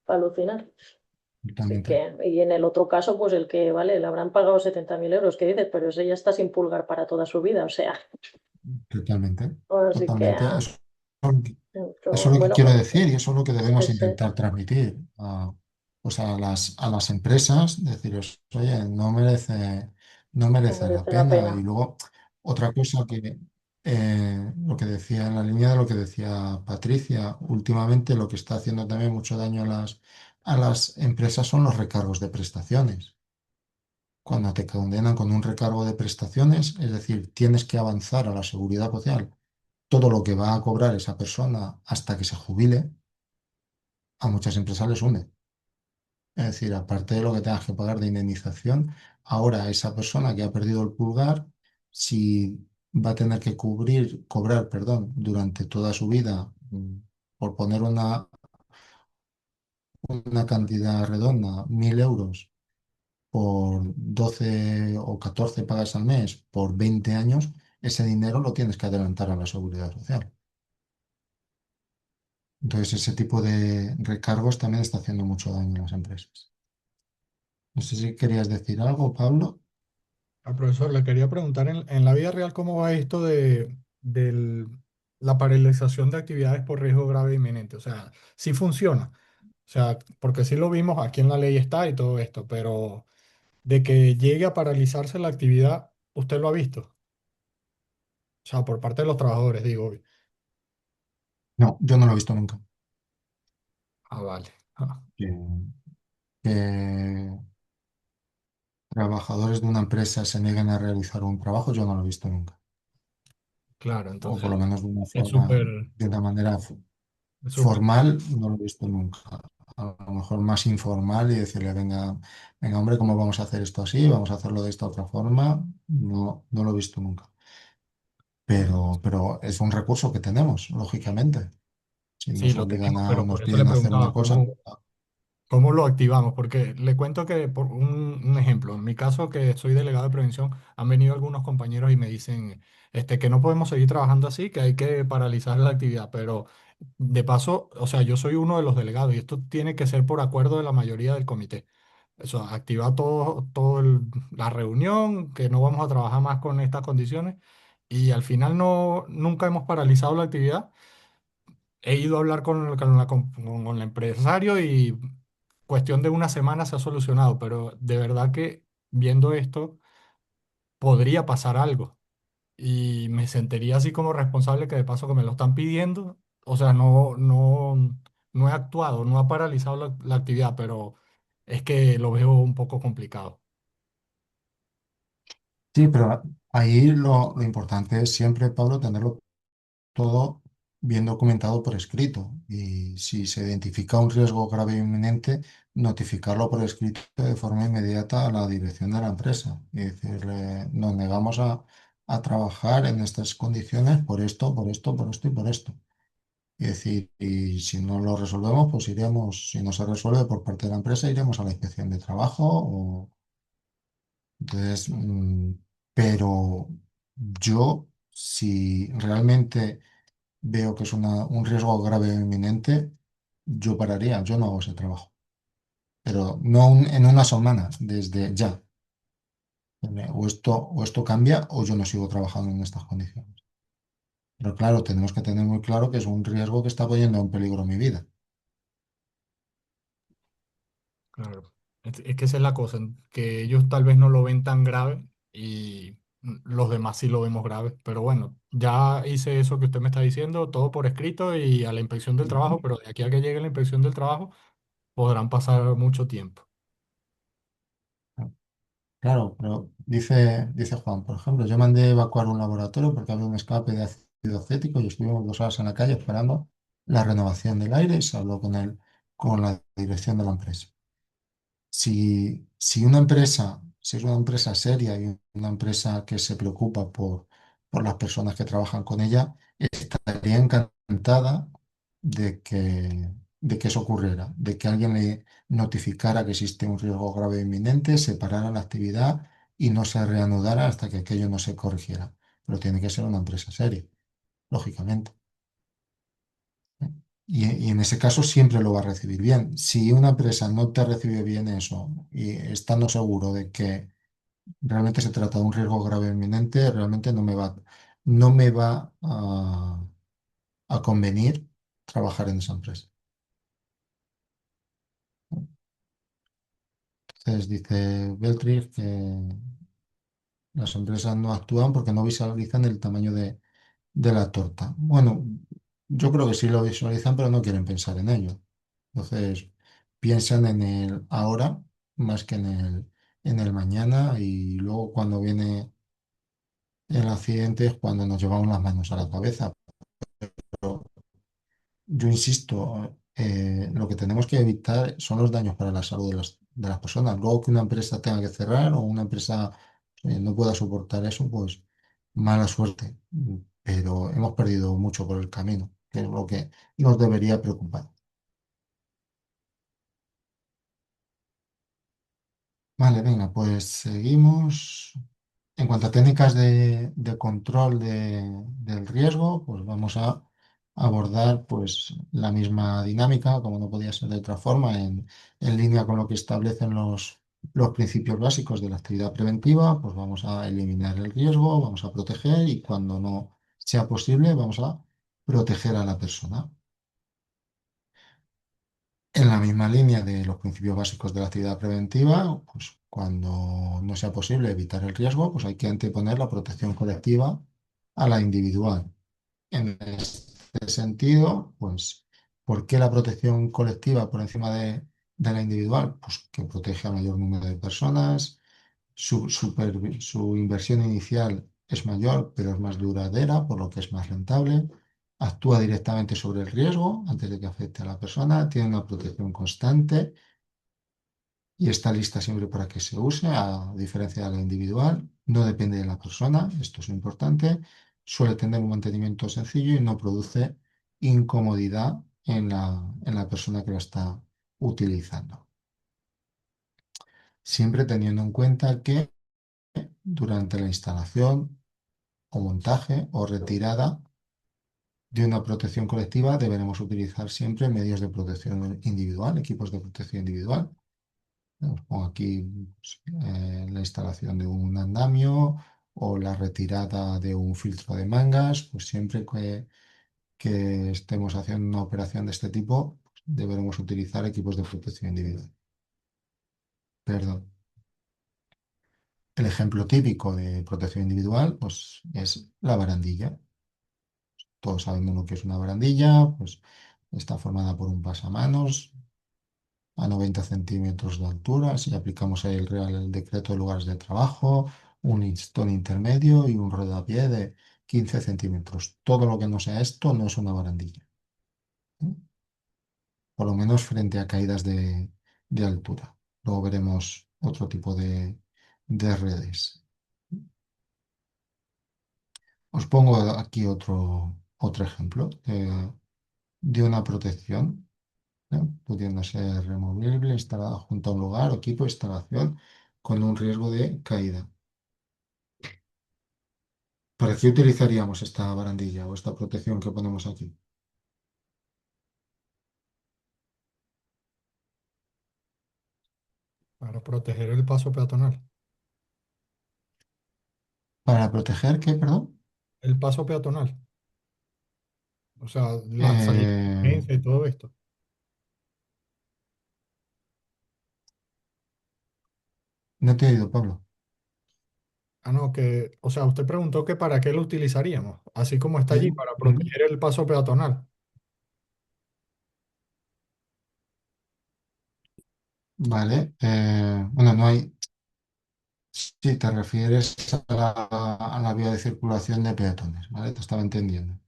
alucinar. Así totalmente, que, y en el otro caso, pues el que, vale, le habrán pagado 70.000 euros, que dices, pero ese ya está sin pulgar para toda su vida, o sea, totalmente, así que, totalmente. Eso es lo que bueno, quiero decir y eso es lo que debemos ese intentar transmitir pues a las empresas, deciros, oye, no no merece la merece la pena. Y pena. luego, otra cosa que lo que decía en la línea de lo que decía Patricia, últimamente lo que está haciendo también mucho daño a las empresas son los recargos de prestaciones. Cuando te condenan con un recargo de prestaciones, es decir, tienes que avanzar a la seguridad social todo lo que va a cobrar esa persona hasta que se jubile, a muchas empresas les hunde. Es decir, aparte de lo que tengas que pagar de indemnización, ahora esa persona que ha perdido el pulgar, si va a tener que cobrar, perdón, durante toda su vida, por poner una cantidad redonda, 1.000 euros por 12 o 14 pagas al mes por 20 años, ese dinero lo tienes que adelantar a la seguridad social. Entonces, ese tipo de recargos también está haciendo mucho daño a las empresas. No sé si querías decir algo, Pablo. Profesor, le quería preguntar en la vida real cómo va esto la paralización de actividades por riesgo grave e inminente. O sea, sí funciona. O sea, porque sí lo vimos, aquí en la ley está y todo esto, pero de que llegue a paralizarse la actividad, ¿usted lo ha visto? O sea, por parte de los trabajadores, digo. No, yo no lo he visto nunca. Ah, vale. Ah, Que, que trabajadores de una empresa se nieguen a realizar un trabajo, yo no lo he visto nunca. claro, O por entonces lo menos de una es forma, súper, de una manera es súper. formal, no lo he visto nunca. A lo mejor más informal y decirle, venga, venga, hombre, ¿cómo vamos a hacer esto así? Vamos a hacerlo de esta otra forma. No, no lo he visto nunca. Pero es un recurso que tenemos, lógicamente. Si Sí, nos lo obligan tenemos, o pero nos por eso le piden hacer una preguntaba cosa, cómo. ¿Cómo lo activamos? Porque le cuento que, por un ejemplo, en mi caso, que soy delegado de prevención, han venido algunos compañeros y me dicen que no podemos seguir trabajando así, que hay que paralizar la actividad. Pero de paso, o sea, yo soy uno de los delegados y esto tiene que ser por acuerdo de la mayoría del comité. Eso, activa la reunión, que no vamos a trabajar más con estas condiciones y al final nunca hemos paralizado la actividad. He ido a hablar con el empresario y cuestión de una semana se ha solucionado, pero de verdad que viendo esto podría pasar algo y me sentiría así como responsable que de paso que me lo están pidiendo, o sea, no he actuado, no ha paralizado la actividad, pero es que lo veo un poco complicado. Sí, pero ahí lo importante es siempre, Pablo, tenerlo todo bien documentado por escrito. Y si se identifica un riesgo grave e inminente, notificarlo por escrito de forma inmediata a la dirección de la empresa y decirle, nos negamos a trabajar en estas condiciones por esto, por esto, por esto y por esto. Y decir, y si no lo resolvemos, pues iremos, si no se resuelve por parte de la empresa, iremos a la inspección de trabajo. Entonces, pero yo, si realmente veo que es un riesgo grave e inminente, yo pararía, yo no hago ese trabajo. Pero no en una semana, desde ya. O esto cambia o yo no sigo trabajando en estas condiciones. Pero claro, tenemos que tener muy claro que es un riesgo que está poniendo en peligro mi vida. Claro. Es que esa es la cosa, que ellos tal vez no lo ven tan grave y los demás sí lo vemos grave. Pero bueno, ya hice eso que usted me está diciendo, todo por escrito y a la inspección del trabajo, Ujú. pero de aquí a que llegue la inspección del trabajo podrán pasar mucho tiempo. Claro, pero dice Juan, por ejemplo, yo mandé evacuar un laboratorio porque había un escape de ácido acético y estuvimos 2 horas en la calle esperando la renovación del aire y se habló con la dirección de la empresa. Si es una empresa seria y una empresa que se preocupa por las personas que trabajan con ella, estaría encantada de que eso ocurriera, de que alguien le notificara que existe un riesgo grave e inminente, se parara la actividad y no se reanudara hasta que aquello no se corrigiera. Pero tiene que ser una empresa seria, lógicamente. Y en ese caso siempre lo va a recibir bien. Si una empresa no te recibe bien eso y estando seguro de que realmente se trata de un riesgo grave e inminente, realmente no me va a convenir trabajar en esa empresa. Entonces dice Beltrich que las empresas no actúan porque no visualizan el tamaño de la torta. Bueno, yo creo que sí lo visualizan, pero no quieren pensar en ello. Entonces, piensan en el ahora más que en el mañana y luego cuando viene el accidente es cuando nos llevamos las manos a la cabeza. Pero yo insisto, lo que tenemos que evitar son los daños para la salud de las personas. Luego que una empresa tenga que cerrar o una empresa no pueda soportar eso, pues mala suerte. Pero hemos perdido mucho por el camino, que es lo que nos debería preocupar. Vale, venga, pues seguimos. En cuanto a técnicas de control del riesgo, pues vamos a abordar pues la misma dinámica, como no podía ser de otra forma, en línea con lo que establecen los principios básicos de la actividad preventiva, pues vamos a eliminar el riesgo, vamos a proteger y cuando no sea posible, vamos a proteger a la persona. En la misma línea de los principios básicos de la actividad preventiva, pues cuando no sea posible evitar el riesgo, pues hay que anteponer la protección colectiva a la individual. En este sentido, pues, ¿por qué la protección colectiva por encima de la individual? Pues que protege a mayor número de personas, su inversión inicial es mayor, pero es más duradera, por lo que es más rentable. Actúa directamente sobre el riesgo antes de que afecte a la persona, tiene una protección constante y está lista siempre para que se use, a diferencia de la individual. No depende de la persona, esto es importante. Suele tener un mantenimiento sencillo y no produce incomodidad en la persona que la está utilizando. Siempre teniendo en cuenta que durante la instalación o montaje o retirada de una protección colectiva deberemos utilizar siempre medios de protección individual, equipos de protección individual. Os pongo aquí pues, la instalación de un andamio o la retirada de un filtro de mangas, pues siempre que estemos haciendo una operación de este tipo, pues, deberemos utilizar equipos de protección individual. Perdón. El ejemplo típico de protección individual, pues, es la barandilla. Todos sabemos lo que es una barandilla, pues está formada por un pasamanos a 90 centímetros de altura. Si aplicamos ahí el Real Decreto de Lugares de Trabajo, un listón intermedio y un rodapié de 15 centímetros. Todo lo que no sea esto no es una barandilla, ¿eh? Por lo menos frente a caídas de altura. Luego veremos otro tipo de redes. Os pongo aquí otro ejemplo de una protección, ¿eh? Pudiendo ser removible, instalada junto a un lugar o equipo de instalación con un riesgo de caída. ¿Para qué utilizaríamos esta barandilla o esta protección que ponemos aquí? Para proteger el paso peatonal. ¿Para proteger qué, perdón? El paso peatonal. O sea, la salida de Eh, emergencia y todo esto. no te he oído, Pablo. Ah, no, que, o sea, usted preguntó que para qué lo utilizaríamos, así como está allí, para Mm, proteger el paso peatonal. vale. Bueno, no hay. Si te refieres a la vía de circulación de peatones, ¿vale? Te estaba entendiendo.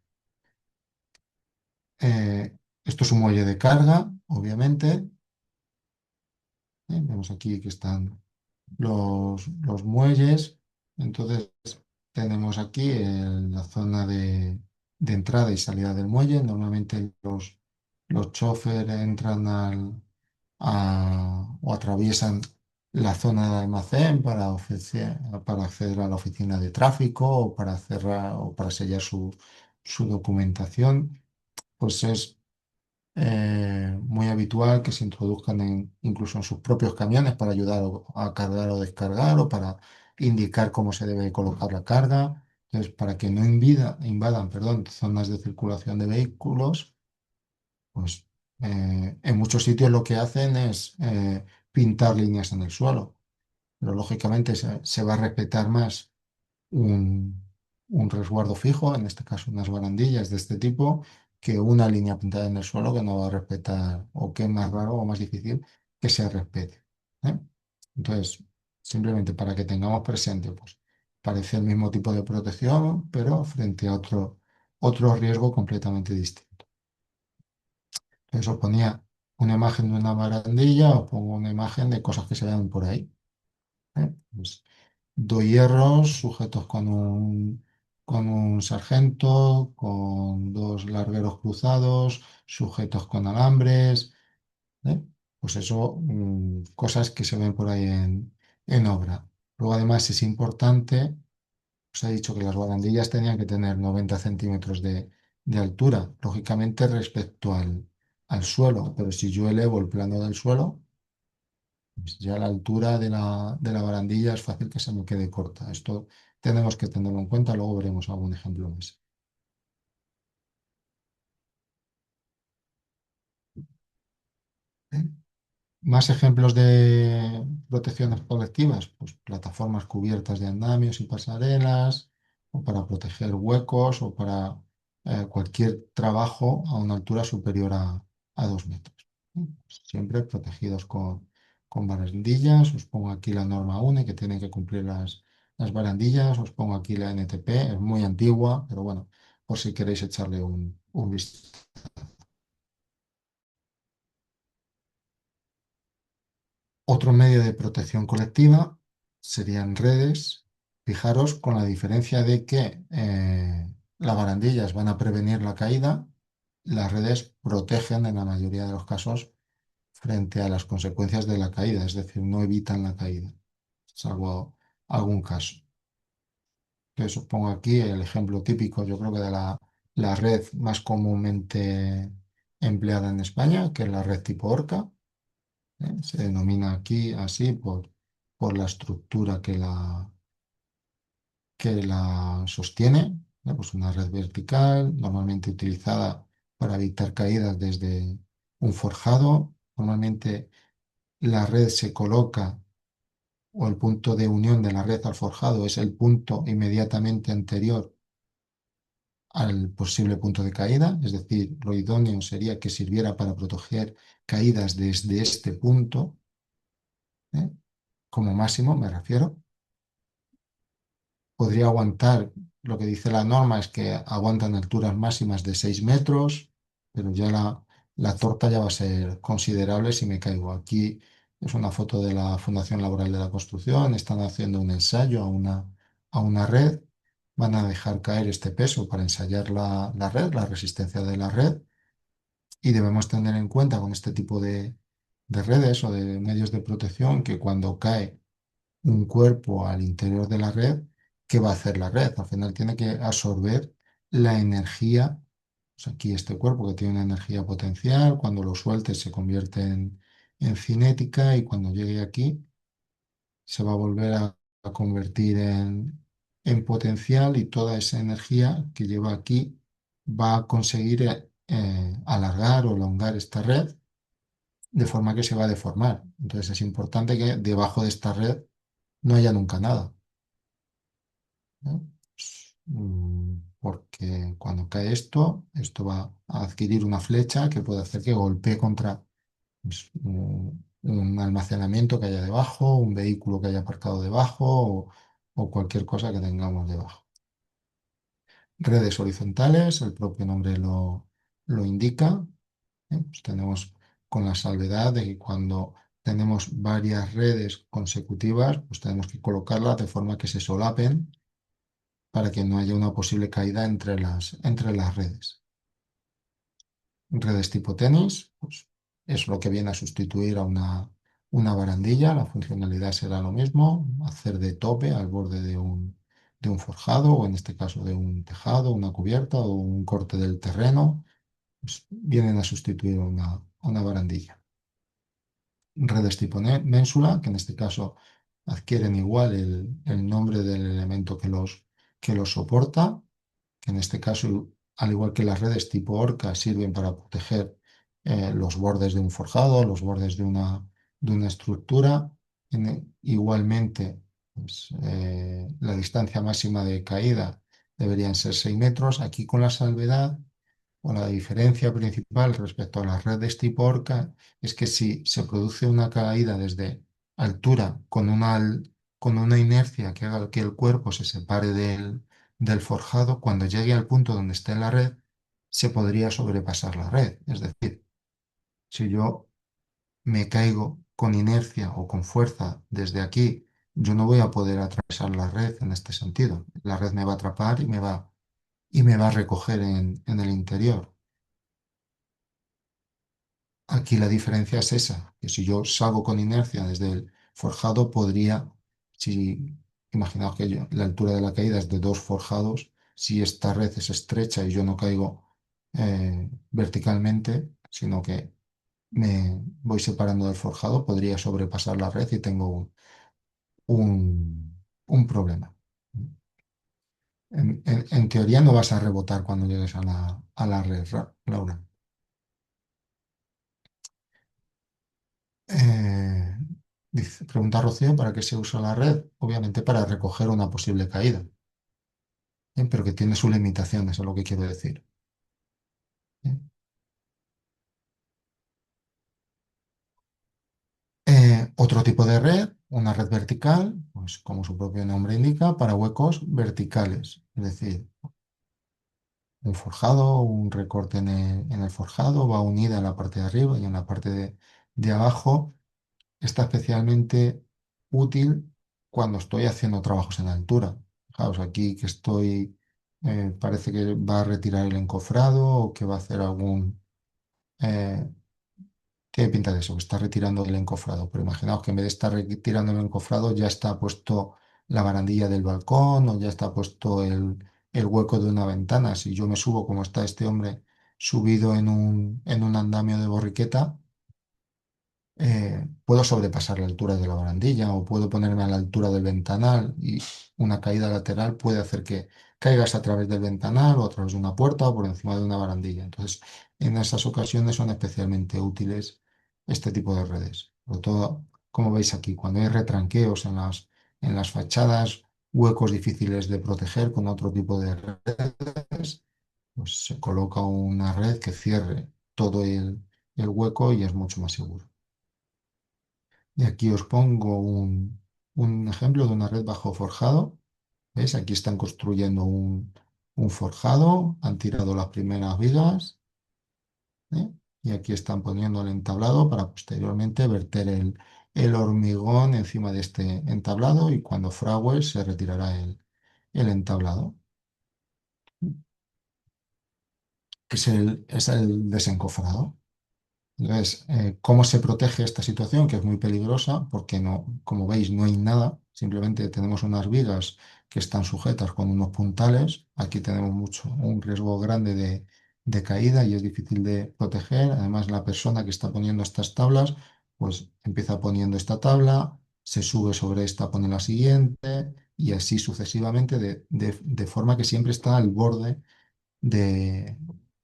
Esto es un muelle de carga, obviamente. Vemos aquí que están los muelles. Entonces, tenemos aquí la zona de entrada y salida del muelle. Normalmente los chofer entran o atraviesan la zona de almacén para acceder a la oficina de tráfico o para cerrar o para sellar su documentación. Pues es muy habitual que se introduzcan incluso en sus propios camiones para ayudar a cargar o descargar o para indicar cómo se debe colocar la carga. Entonces, para que no invadan, perdón, zonas de circulación de vehículos, pues en muchos sitios lo que hacen es pintar líneas en el suelo, pero lógicamente se va a respetar más un, un resguardo fijo, en este caso unas barandillas de este tipo, que una línea pintada en el suelo que no va a respetar o que es más raro o más difícil que se respete, ¿eh? Entonces, simplemente para que tengamos presente, pues parece el mismo tipo de protección, pero frente a otro riesgo completamente distinto. Entonces, os ponía una imagen de una barandilla, os pongo una imagen de cosas que se ven por ahí, ¿eh? Pues, dos hierros sujetos con un sargento, con dos largueros cruzados, sujetos con alambres, ¿eh? Pues eso, cosas que se ven por ahí en obra. Luego, además, es importante, os he dicho que las barandillas tenían que tener 90 centímetros de altura, lógicamente respecto al suelo, pero si yo elevo el plano del suelo, pues ya la altura de la barandilla es fácil que se me quede corta. Esto tenemos que tenerlo en cuenta, luego veremos algún ejemplo más. ¿Eh? Más ejemplos de protecciones colectivas, pues plataformas cubiertas de andamios y pasarelas, o para proteger huecos, o para cualquier trabajo a una altura superior a 2 metros. Siempre protegidos con barandillas. Os pongo aquí la norma UNE que tienen que cumplir las barandillas. Os pongo aquí la NTP, es muy antigua, pero bueno, por si queréis echarle un vistazo. Otro medio de protección colectiva serían redes. Fijaros con la diferencia de que las barandillas van a prevenir la caída, las redes protegen en la mayoría de los casos frente a las consecuencias de la caída, es decir, no evitan la caída, salvo algún caso. Entonces, os pongo aquí el ejemplo típico, yo creo que de la red más comúnmente empleada en España, que es la red tipo Orca. Se denomina aquí así por la estructura que la sostiene, ¿no? Pues una red vertical, normalmente utilizada para evitar caídas desde un forjado. Normalmente la red se coloca o el punto de unión de la red al forjado es el punto inmediatamente anterior al posible punto de caída, es decir, lo idóneo sería que sirviera para proteger caídas desde este punto, ¿eh? Como máximo me refiero. Podría aguantar, lo que dice la norma es que aguantan alturas máximas de 6 metros, pero ya la torta ya va a ser considerable si me caigo. Aquí es una foto de la Fundación Laboral de la Construcción, están haciendo un ensayo a una red, van a dejar caer este peso para ensayar la red, la resistencia de la red, y debemos tener en cuenta con este tipo de redes o de medios de protección que cuando cae un cuerpo al interior de la red, ¿qué va a hacer la red? Al final tiene que absorber la energía. Pues aquí este cuerpo que tiene una energía potencial, cuando lo sueltes se convierte en cinética y cuando llegue aquí se va a volver a convertir en potencial y toda esa energía que lleva aquí va a conseguir alargar o elongar esta red de forma que se va a deformar. Entonces es importante que debajo de esta red no haya nunca nada, ¿no? Porque cuando cae esto va a adquirir una flecha que puede hacer que golpee contra pues, un almacenamiento que haya debajo, un vehículo que haya aparcado debajo o cualquier cosa que tengamos debajo. Redes horizontales, el propio nombre lo indica. Pues tenemos con la salvedad de que cuando tenemos varias redes consecutivas, pues tenemos que colocarlas de forma que se solapen para que no haya una posible caída entre las redes. Redes tipo tenis, pues es lo que viene a sustituir a una barandilla. La funcionalidad será lo mismo, hacer de tope al borde de un forjado o en este caso de un tejado, una cubierta o un corte del terreno. Pues vienen a sustituir a una barandilla. Redes tipo ménsula, que en este caso adquieren igual el nombre del elemento que los soporta, que en este caso, al igual que las redes tipo Orca, sirven para proteger los bordes de un forjado, los bordes de una estructura. Igualmente, pues, la distancia máxima de caída deberían ser 6 metros. Aquí con la salvedad o la diferencia principal respecto a las redes tipo Orca es que si se produce una caída desde altura con una inercia que haga que el cuerpo se separe del forjado, cuando llegue al punto donde esté la red, se podría sobrepasar la red. Es decir, si yo me caigo con inercia o con fuerza desde aquí, yo no voy a poder atravesar la red en este sentido. La red me va a atrapar y me va a recoger en el interior. Aquí la diferencia es esa, que si yo salgo con inercia desde el forjado, si imaginaos que la altura de la caída es de dos forjados, si esta red es estrecha y yo no caigo verticalmente, sino que me voy separando del forjado, podría sobrepasar la red y tengo un problema. En teoría no vas a rebotar cuando llegues a la red, Laura. Eh, pregunta Rocío, ¿para qué se usa la red? Obviamente para recoger una posible caída, pero que tiene sus limitaciones, es lo que quiero decir. ¿eh? Otro tipo de red, una red vertical, pues como su propio nombre indica, para huecos verticales, es decir, un forjado, un recorte en el forjado va unida en la parte de arriba y en la parte de abajo. Está especialmente útil cuando estoy haciendo trabajos en altura. Fijaos, aquí que parece que va a retirar el encofrado o que va a hacer algún eh, tiene pinta de eso, que está retirando el encofrado. Pero imaginaos que en vez de estar retirando el encofrado, ya está puesto la barandilla del balcón o ya está puesto el hueco de una ventana. Si yo me subo, como está este hombre subido en un andamio de borriqueta, puedo sobrepasar la altura de la barandilla o puedo ponerme a la altura del ventanal y una caída lateral puede hacer que caigas a través del ventanal o a través de una puerta o por encima de una barandilla. Entonces, en esas ocasiones son especialmente útiles este tipo de redes. Sobre todo, como veis aquí, cuando hay retranqueos en las fachadas, huecos difíciles de proteger con otro tipo de redes, pues se coloca una red que cierre todo el hueco y es mucho más seguro. Y aquí os pongo un ejemplo de una red bajo forjado. ¿Ves? Aquí están construyendo un forjado, han tirado las primeras vigas, ¿eh? Y aquí están poniendo el entablado para posteriormente verter el hormigón encima de este entablado y cuando frague se retirará el entablado, que es el desencofrado. Entonces, ¿cómo se protege esta situación? Que es muy peligrosa porque no, como veis, no hay nada, simplemente tenemos unas vigas que están sujetas con unos puntales. Aquí tenemos un riesgo grande de caída y es difícil de proteger. Además, la persona que está poniendo estas tablas, pues empieza poniendo esta tabla, se sube sobre esta, pone la siguiente y así sucesivamente, de forma que siempre está al borde de,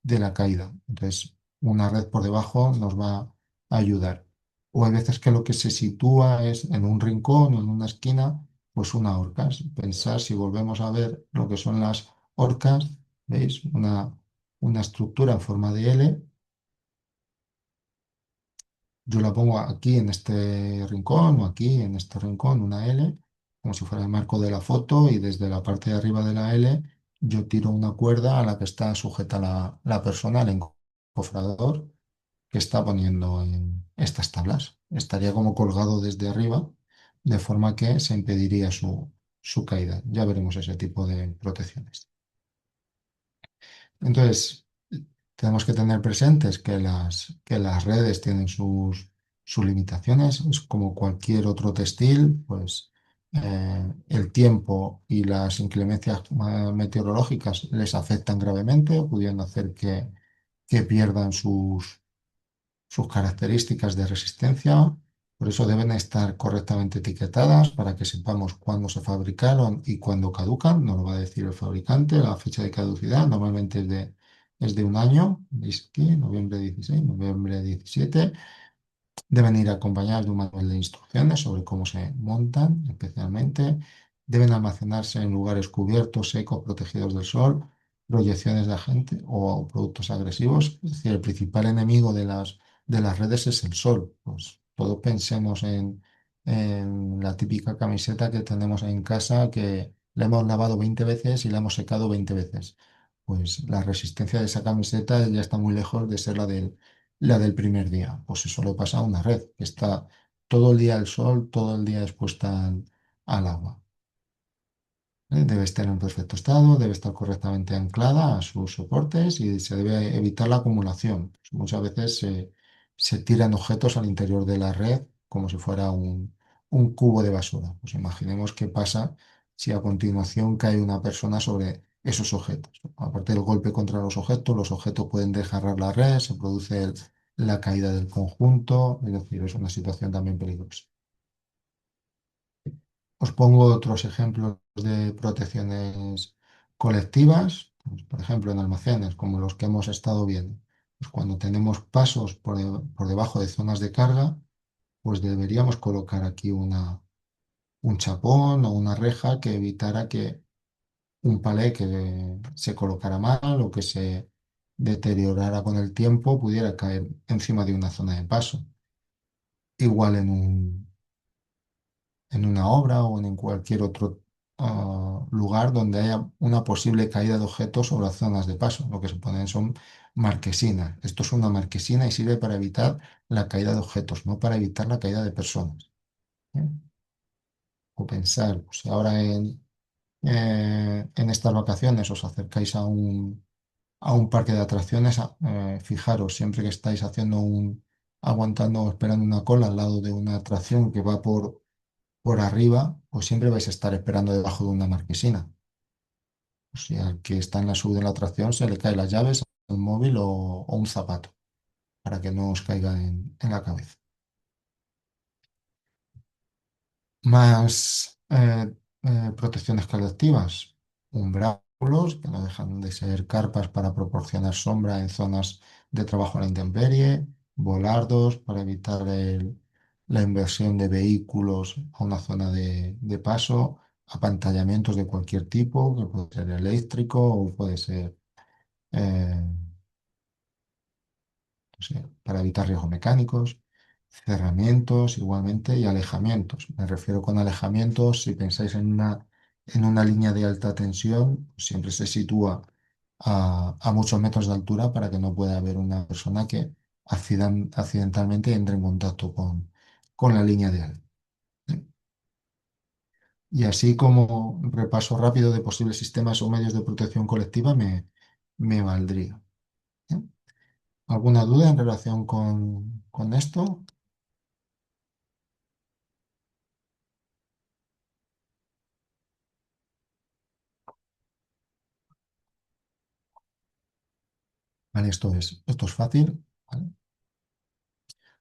de la caída. Entonces, una red por debajo nos va a ayudar. O hay veces que lo que se sitúa es en un rincón o en una esquina, pues una horca. Pensar si volvemos a ver lo que son las horcas, ¿veis? Una estructura en forma de L. Yo la pongo aquí en este rincón o aquí en este rincón, una L, como si fuera el marco de la foto y desde la parte de arriba de la L yo tiro una cuerda a la que está sujeta la persona, el encofrador que está poniendo en estas tablas. Estaría como colgado desde arriba, de forma que se impediría su caída. Ya veremos ese tipo de protecciones. Entonces, tenemos que tener presentes que las redes tienen sus limitaciones, es como cualquier otro textil, pues el tiempo y las inclemencias meteorológicas les afectan gravemente, pudiendo hacer que pierdan sus características de resistencia. Por eso deben estar correctamente etiquetadas para que sepamos cuándo se fabricaron y cuándo caducan. Nos lo va a decir el fabricante. La fecha de caducidad normalmente es de un año. ¿Veis aquí? Noviembre 16, noviembre 17. Deben ir acompañadas de un manual de instrucciones sobre cómo se montan, especialmente. Deben almacenarse en lugares cubiertos, secos, protegidos del sol, proyecciones de agente o productos agresivos. Es decir, el principal enemigo de las redes es el sol. Pues todos pensemos en la típica camiseta que tenemos en casa que la hemos lavado 20 veces y la hemos secado 20 veces. Pues la resistencia de esa camiseta ya está muy lejos de ser la del primer día. Pues eso le pasa a una red, que está todo el día al sol, todo el día expuesta al agua. Debe estar en perfecto estado, debe estar correctamente anclada a sus soportes y se debe evitar la acumulación. Pues muchas veces se tiran objetos al interior de la red como si fuera un cubo de basura. Pues imaginemos qué pasa si a continuación cae una persona sobre esos objetos. Aparte del golpe contra los objetos pueden desgarrar la red, se produce la caída del conjunto, es decir, es una situación también peligrosa. Os pongo otros ejemplos de protecciones colectivas, pues, por ejemplo, en almacenes, como los que hemos estado viendo. Pues cuando tenemos pasos por debajo de zonas de carga, pues deberíamos colocar aquí un chapón o una reja que evitara que un palé que se colocara mal o que se deteriorara con el tiempo pudiera caer encima de una zona de paso. Igual en una obra o en cualquier otro lugar donde haya una posible caída de objetos sobre las zonas de paso. Lo que se ponen son marquesinas. Esto es una marquesina y sirve para evitar la caída de objetos, no para evitar la caída de personas. ¿Eh? O pensar, pues, si ahora en estas vacaciones os acercáis a un parque de atracciones, fijaros, siempre que estáis haciendo aguantando o esperando una cola al lado de una atracción que va por arriba, pues siempre vais a estar esperando debajo de una marquesina. O sea, al que está en la sub de la atracción se le caen las llaves, un móvil o un zapato, para que no os caiga en la cabeza. Más protecciones colectivas, umbráculos, que no dejan de ser carpas para proporcionar sombra en zonas de trabajo a la intemperie, volardos para evitar la inversión de vehículos a una zona de paso, apantallamientos de cualquier tipo, que puede ser eléctrico o puede ser eh, no sé, para evitar riesgos mecánicos, cerramientos igualmente y alejamientos. Me refiero con alejamientos, si pensáis en una línea de alta tensión, pues siempre se sitúa a muchos metros de altura para que no pueda haber una persona que accidentalmente entre en contacto con la línea de alta. ¿Eh? Y así como un repaso rápido de posibles sistemas o medios de protección colectiva me valdría. ¿Eh? ¿Alguna duda en relación con esto? ¿Vale? Esto es fácil. ¿Vale?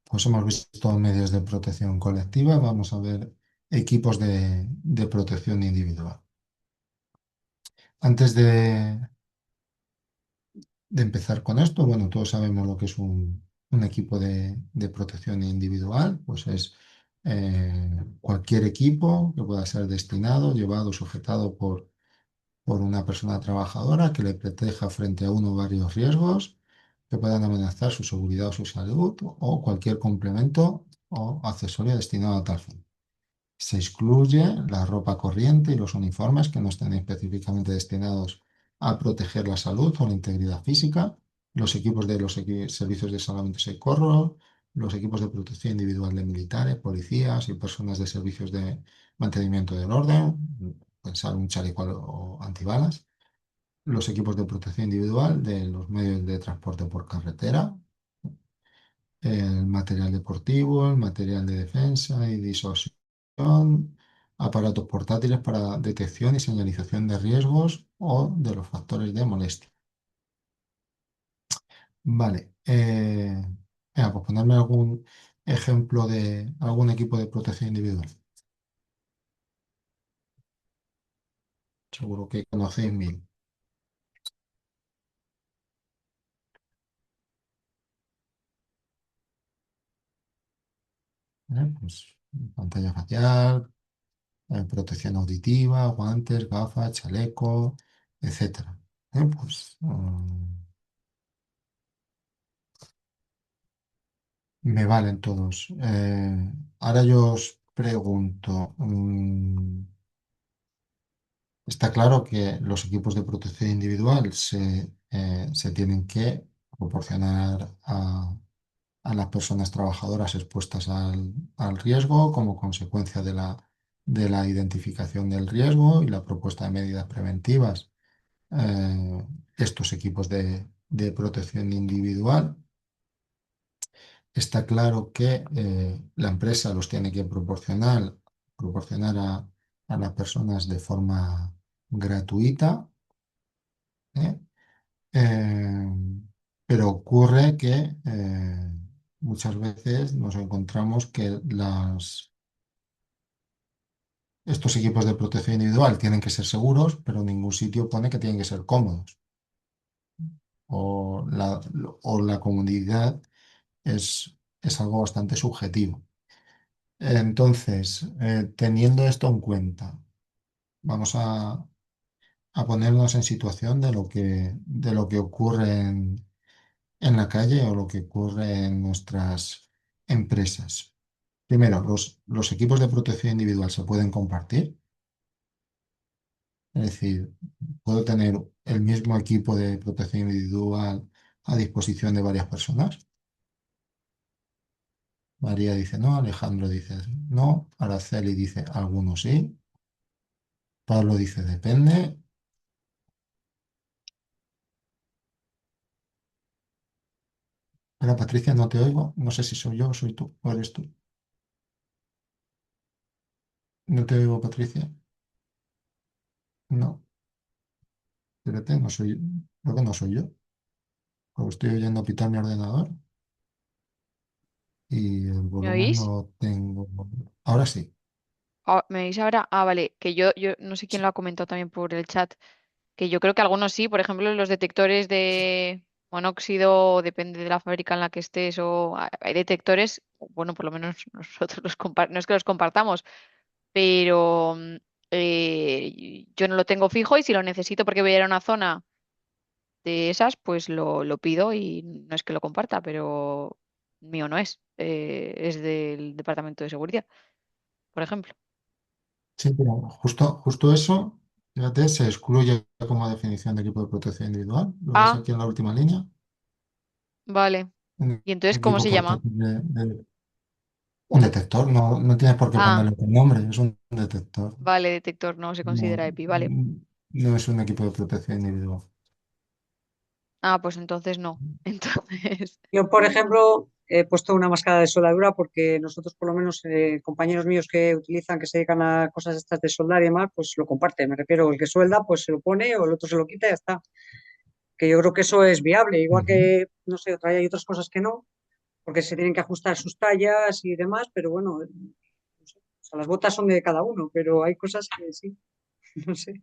Pues hemos visto medios de protección colectiva, vamos a ver equipos de protección individual. Antes de empezar con esto, bueno, todos sabemos lo que es un equipo de protección individual, pues es cualquier equipo que pueda ser destinado, llevado, sujetado por una persona trabajadora que le proteja frente a uno o varios riesgos que puedan amenazar su seguridad o su salud o cualquier complemento o accesorio destinado a tal fin. Se excluye la ropa corriente y los uniformes que no estén específicamente destinados a proteger la salud o la integridad física, los equipos de los servicios de salvamento y socorro, los equipos de protección individual de militares, policías y personas de servicios de mantenimiento del orden, pensar un chaleco o antibalas, los equipos de protección individual de los medios de transporte por carretera, el material deportivo, el material de defensa y disuasión, aparatos portátiles para detección y señalización de riesgos o de los factores de molestia. Vale, venga, pues ponerme algún ejemplo de algún equipo de protección individual. Seguro que conocéis mil. Pues pantalla facial, protección auditiva, guantes, gafas, chaleco, etcétera. Pues me valen todos. Ahora yo os pregunto, está claro que los equipos de protección individual se tienen que proporcionar a las personas trabajadoras expuestas al riesgo como consecuencia de la identificación del riesgo y la propuesta de medidas preventivas. Estos equipos de protección individual. Está claro que la empresa los tiene que proporcionar a las personas de forma gratuita, ¿eh? Eh, pero ocurre que muchas veces nos encontramos que estos equipos de protección individual tienen que ser seguros, pero ningún sitio pone que tienen que ser cómodos. O la comodidad es algo bastante subjetivo. Entonces, teniendo esto en cuenta, vamos a ponernos en situación de lo que ocurre en la calle o lo que ocurre en nuestras empresas. Primero, los equipos de protección individual se pueden compartir. Es decir, puedo tener el mismo equipo de protección individual a disposición de varias personas. María dice no, Alejandro dice no, Araceli dice algunos sí, Pablo dice depende. Ahora, Patricia, no te oigo. No sé si soy yo o soy tú. ¿O eres tú? No te oigo, Patricia. No, espérate, no soy. Creo que no soy yo. Porque estoy oyendo pitar mi ordenador y el ¿Me volumen oís? no tengo. Ahora sí. Ah, ¿me oís ahora? Ah, vale, que yo no sé quién lo ha comentado también por el chat, que yo creo que algunos sí, por ejemplo, los detectores de monóxido, depende de la fábrica en la que estés, o hay detectores, bueno, por lo menos nosotros no es que los compartamos, pero yo no lo tengo fijo y si lo necesito porque voy a ir a una zona de esas, pues lo pido y no es que lo comparta, pero mío no es del Departamento de Seguridad, por ejemplo. Sí, pero justo eso, fíjate, se excluye como definición de equipo de protección individual. ¿Lo ves Ah, aquí en la última línea? vale. Un ¿Y entonces cómo equipo se llama? portátil un detector, no tienes por qué Ah, ponerle un nombre, es un detector. vale, detector no se No, considera EPI, vale. no es un equipo de protección individual. Ah, pues entonces no. Entonces, Yo, por ejemplo, he puesto una máscara de soldadura porque nosotros, por lo menos, compañeros míos que utilizan, que se dedican a cosas estas de soldar y demás, pues lo comparten. Me refiero, el que suelda, pues se lo pone o el otro se lo quita y ya está. Que yo creo que eso es viable. Igual Ujú. que, no sé, hay otras cosas que no, porque se tienen que ajustar sus tallas y demás, pero bueno, no sé. O sea, las botas son de cada uno, pero hay cosas que sí, no sé.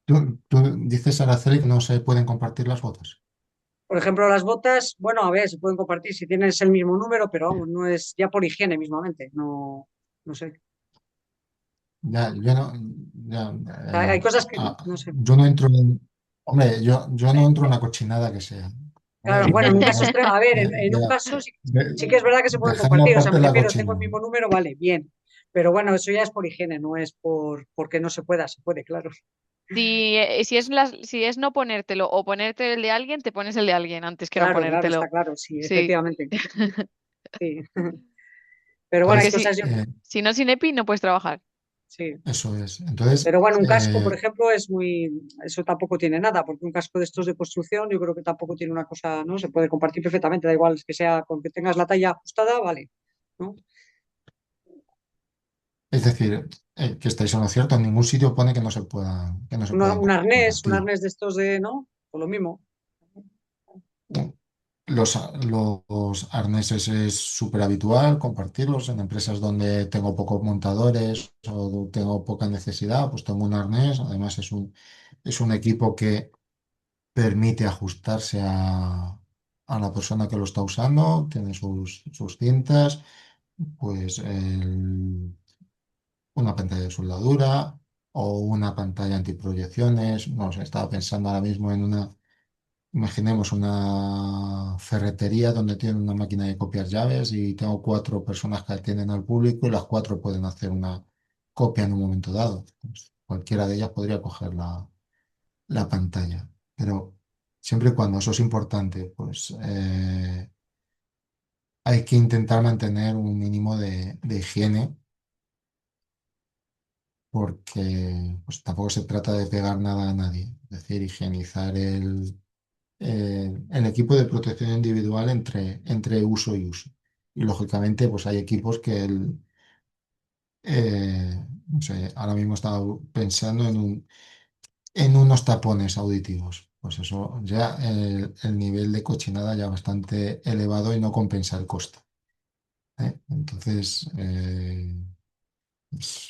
Tú dices, Araceli, que no se pueden compartir las fotos. Por ejemplo, las botas, bueno, a ver, se pueden compartir si tienes el mismo número, pero vamos, no es ya por higiene mismamente, no, no sé. Ya, yo no, ya, Sea, hay cosas que, no sé. yo no entro en, hombre, yo no entro en una cochinada que sea. Claro, ¿Vale? bueno, en un caso extremo, a ver, en un Ya, caso sí, sí que es de- verdad que se pueden dejando compartir, o sea, aparte me la refiero, tengo el cochinada. mismo número, vale, bien. Pero bueno, eso ya es por higiene, no es porque no se pueda, se puede, claro. si es no ponértelo o ponerte el de alguien, te pones el de alguien antes que no Claro, claro, está ponértelo. claro, sí, Sí. efectivamente, sí. Pero bueno, hay Porque Entonces, cosas, si no sin EPI no puedes trabajar. sí. eso es. Entonces, Pero bueno, un casco, por ejemplo, eso tampoco tiene nada, porque un casco de estos de construcción, yo creo que tampoco tiene una cosa, ¿no? Se puede compartir perfectamente, da igual que sea con que tengas la talla ajustada, vale, ¿no? es decir, que estáis en lo cierto, en ningún sitio pone que no se puedan Un compartir. arnés de estos de, ¿no? O lo mismo. Los arneses es súper habitual compartirlos en empresas donde tengo pocos montadores o tengo poca necesidad, pues tengo un arnés. Además es un equipo que permite ajustarse a la persona que lo está usando, tiene sus cintas, pues una pantalla de soldadura o una pantalla antiproyecciones. No sé, estaba pensando ahora mismo en una. Imaginemos una ferretería donde tienen una máquina de copiar llaves y tengo cuatro personas que atienden al público y las cuatro pueden hacer una copia en un momento dado. Pues cualquiera de ellas podría coger la pantalla. Pero siempre y cuando eso es importante, pues hay que intentar mantener un mínimo de higiene porque pues, tampoco se trata de pegar nada a nadie. Es decir, higienizar el equipo de protección individual entre uso y uso. Y lógicamente, pues hay equipos que no sé, ahora mismo estaba pensando en unos tapones auditivos. Pues eso, ya el nivel de cochinada ya bastante elevado y no compensa el coste. Entonces, pues,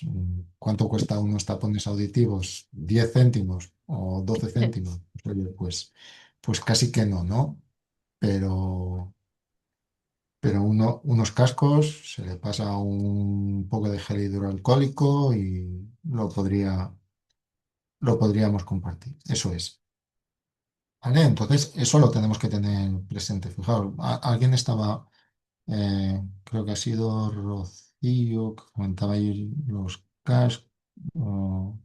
¿cuánto cuesta unos tapones auditivos? ¿10 céntimos o 12 céntimos? Pues, oye, pues casi que no, ¿no? Pero unos cascos, se le pasa un poco de gel hidroalcohólico y lo podríamos compartir. Eso es. ¿Vale? Entonces, eso lo tenemos que tener presente. Fijaos, alguien estaba, creo que ha sido Rocío, que comentaba ahí los cascos,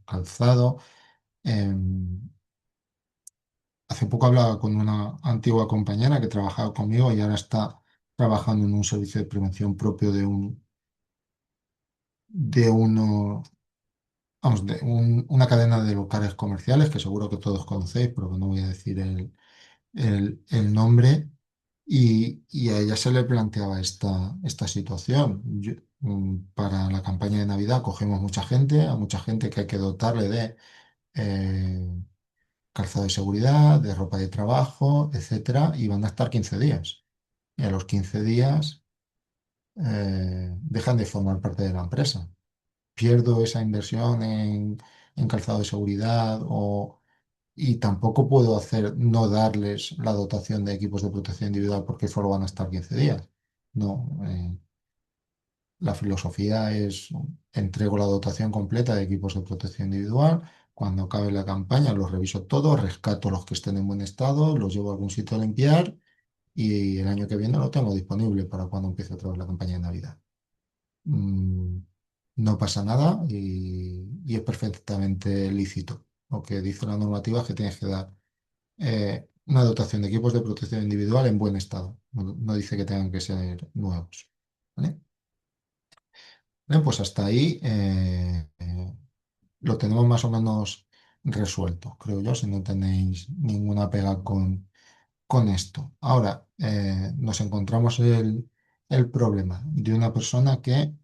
calzado. Em, Hace poco hablaba con una antigua compañera que trabajaba conmigo y ahora está trabajando en un servicio de prevención propio de uno, vamos, una cadena de locales comerciales que seguro que todos conocéis, pero que no voy a decir el nombre. Y a ella se le planteaba esta situación. Para la campaña de Navidad cogemos mucha gente, a mucha gente que hay que dotarle de eh, calzado de seguridad, de ropa de trabajo, etcétera, y van a estar 15 días. Y a los 15 días dejan de formar parte de la empresa. Pierdo esa inversión en calzado de seguridad y tampoco puedo hacer no darles la dotación de equipos de protección individual porque solo van a estar 15 días. No, la filosofía es entrego la dotación completa de equipos de protección individual. Cuando acabe la campaña los reviso todos, rescato los que estén en buen estado, los llevo a algún sitio a limpiar y el año que viene lo tengo disponible para cuando empiece otra vez la campaña de Navidad. Mm, no pasa nada y es perfectamente lícito. Lo que dice la normativa es que tienes que dar una dotación de equipos de protección individual en buen estado. No dice que tengan que ser nuevos. ¿Vale? Bien, pues hasta ahí lo tenemos más o menos resuelto, creo yo, si no tenéis ninguna pega con esto. Ahora, nos encontramos el problema de una persona que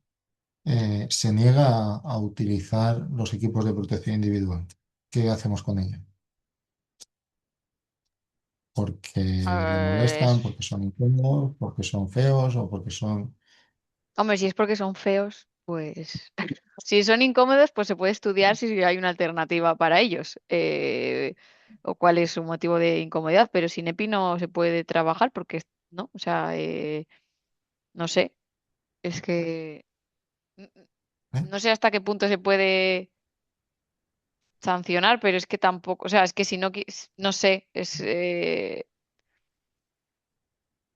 se niega a utilizar los equipos de protección individual. ¿Qué hacemos con ella? Porque le molestan, porque son incómodos, porque son feos o porque son... Hombre, si es porque son feos, pues si son incómodos, pues se puede estudiar si hay una alternativa para ellos, o cuál es su motivo de incomodidad, pero sin EPI no se puede trabajar porque, ¿no? O sea, no sé, es que ¿eh? no sé hasta qué punto se puede sancionar, pero es que tampoco, o sea, es que si no, no sé,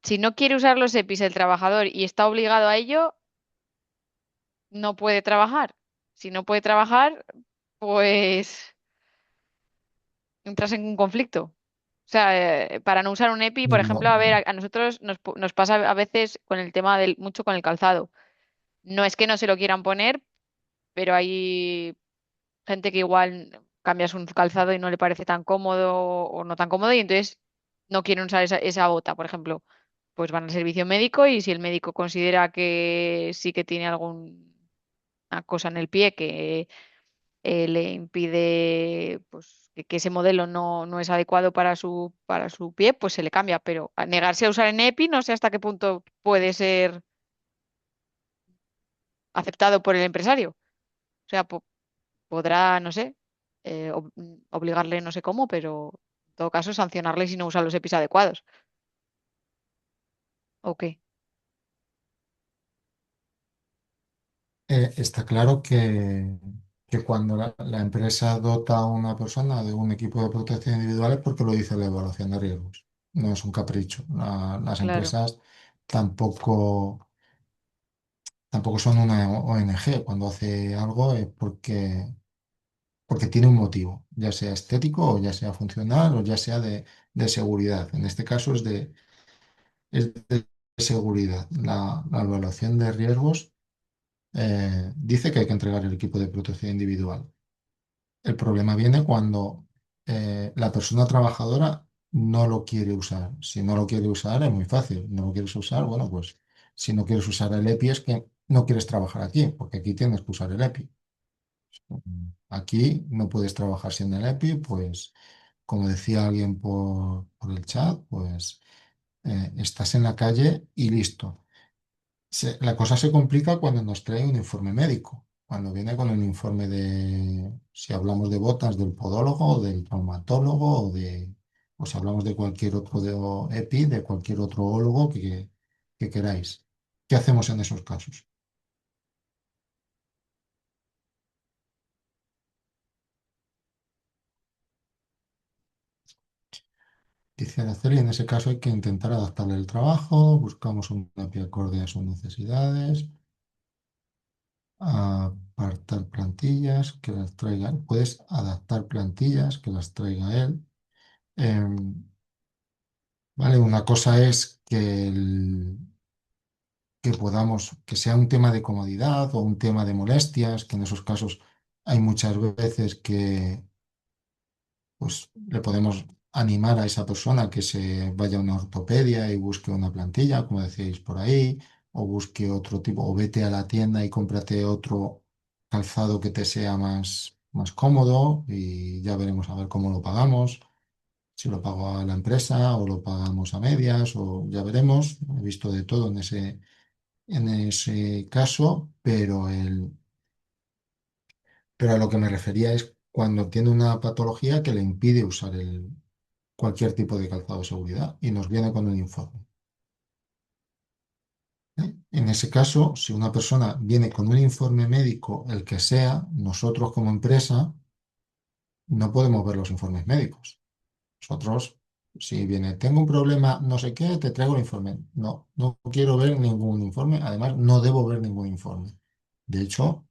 si no quiere usar los EPIs el trabajador y está obligado a ello, no puede trabajar. Si no puede trabajar, pues entras en un conflicto. O sea, para no usar un EPI, por ejemplo, No, a ver, a nosotros nos pasa a veces con el tema del, mucho con el calzado. No es que no se lo quieran poner, pero hay gente que igual cambias un calzado y no le parece tan cómodo o no tan cómodo y entonces no quieren usar esa bota, por ejemplo. Pues van al servicio médico y si el médico considera que sí que tiene alguna cosa en el pie que le impide pues, que ese modelo no es adecuado para su pie, pues se le cambia. Pero a negarse a usar en EPI, no sé hasta qué punto puede ser aceptado por el empresario. O sea, podrá, no sé, obligarle no sé cómo, pero en todo caso sancionarle si no usa los EPIs adecuados. ¿O qué? está claro que cuando la empresa dota a una persona de un equipo de protección individual es porque lo dice la evaluación de riesgos. No es un capricho. Las Claro. empresas tampoco, tampoco son una ONG. Cuando hace algo es porque tiene un motivo, ya sea estético o ya sea funcional o ya sea de seguridad. En este caso es de seguridad. La evaluación de riesgos dice que hay que entregar el equipo de protección individual. El problema viene cuando la persona trabajadora no lo quiere usar. Si no lo quiere usar es muy fácil. No lo quieres usar, bueno, pues si no quieres usar el EPI es que no quieres trabajar aquí, porque aquí tienes que usar el EPI. Aquí no puedes trabajar sin el EPI, pues como decía alguien por el chat, pues estás en la calle y listo. La cosa se complica cuando nos trae un informe médico, cuando viene con el informe de, si hablamos de botas, del podólogo, o del traumatólogo, o si hablamos de cualquier otro EPI, de cualquier otro ólogo que queráis. ¿Qué hacemos en esos casos? Dice Araceli, en ese caso hay que intentar adaptarle el trabajo, buscamos un EPI acorde a sus necesidades, apartar plantillas, que las traiga él. Puedes adaptar plantillas, que las traiga él. ¿Vale? Una cosa es que podamos, que sea un tema de comodidad o un tema de molestias, que en esos casos hay muchas veces que pues, le podemos animar a esa persona que se vaya a una ortopedia y busque una plantilla, como decíais por ahí, o busque otro tipo, o vete a la tienda y cómprate otro calzado que te sea más cómodo y ya veremos a ver cómo lo pagamos, si lo pago a la empresa o lo pagamos a medias, o ya veremos. He visto de todo en ese caso, pero a lo que me refería es cuando tiene una patología que le impide usar cualquier tipo de calzado de seguridad y nos viene con un informe. ¿Eh? En ese caso, si una persona viene con un informe médico, el que sea, nosotros como empresa no podemos ver los informes médicos. Nosotros, si viene, tengo un problema, no sé qué, te traigo el informe. No, no quiero ver ningún informe. Además, no debo ver ningún informe. De hecho,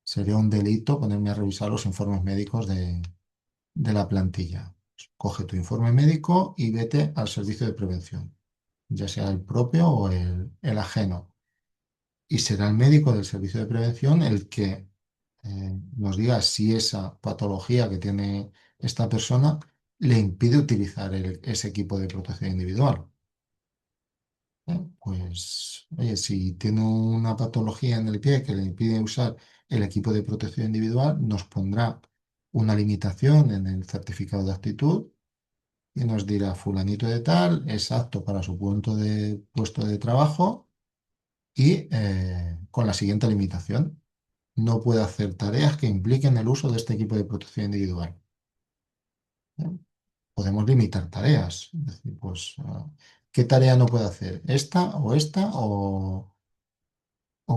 sería un delito ponerme a revisar los informes médicos de la plantilla. Coge tu informe médico y vete al servicio de prevención, ya sea el propio o el ajeno. Y será el médico del servicio de prevención el que nos diga si esa patología que tiene esta persona le impide utilizar ese equipo de protección individual. Pues, oye, si tiene una patología en el pie que le impide usar el equipo de protección individual, nos pondrá una limitación en el certificado de aptitud y nos dirá, fulanito de tal es apto para su puesto de trabajo y con la siguiente limitación, no puede hacer tareas que impliquen el uso de este equipo de protección individual. ¿Eh? Podemos limitar tareas, es decir, pues, ¿qué tarea no puede hacer? ¿Esta o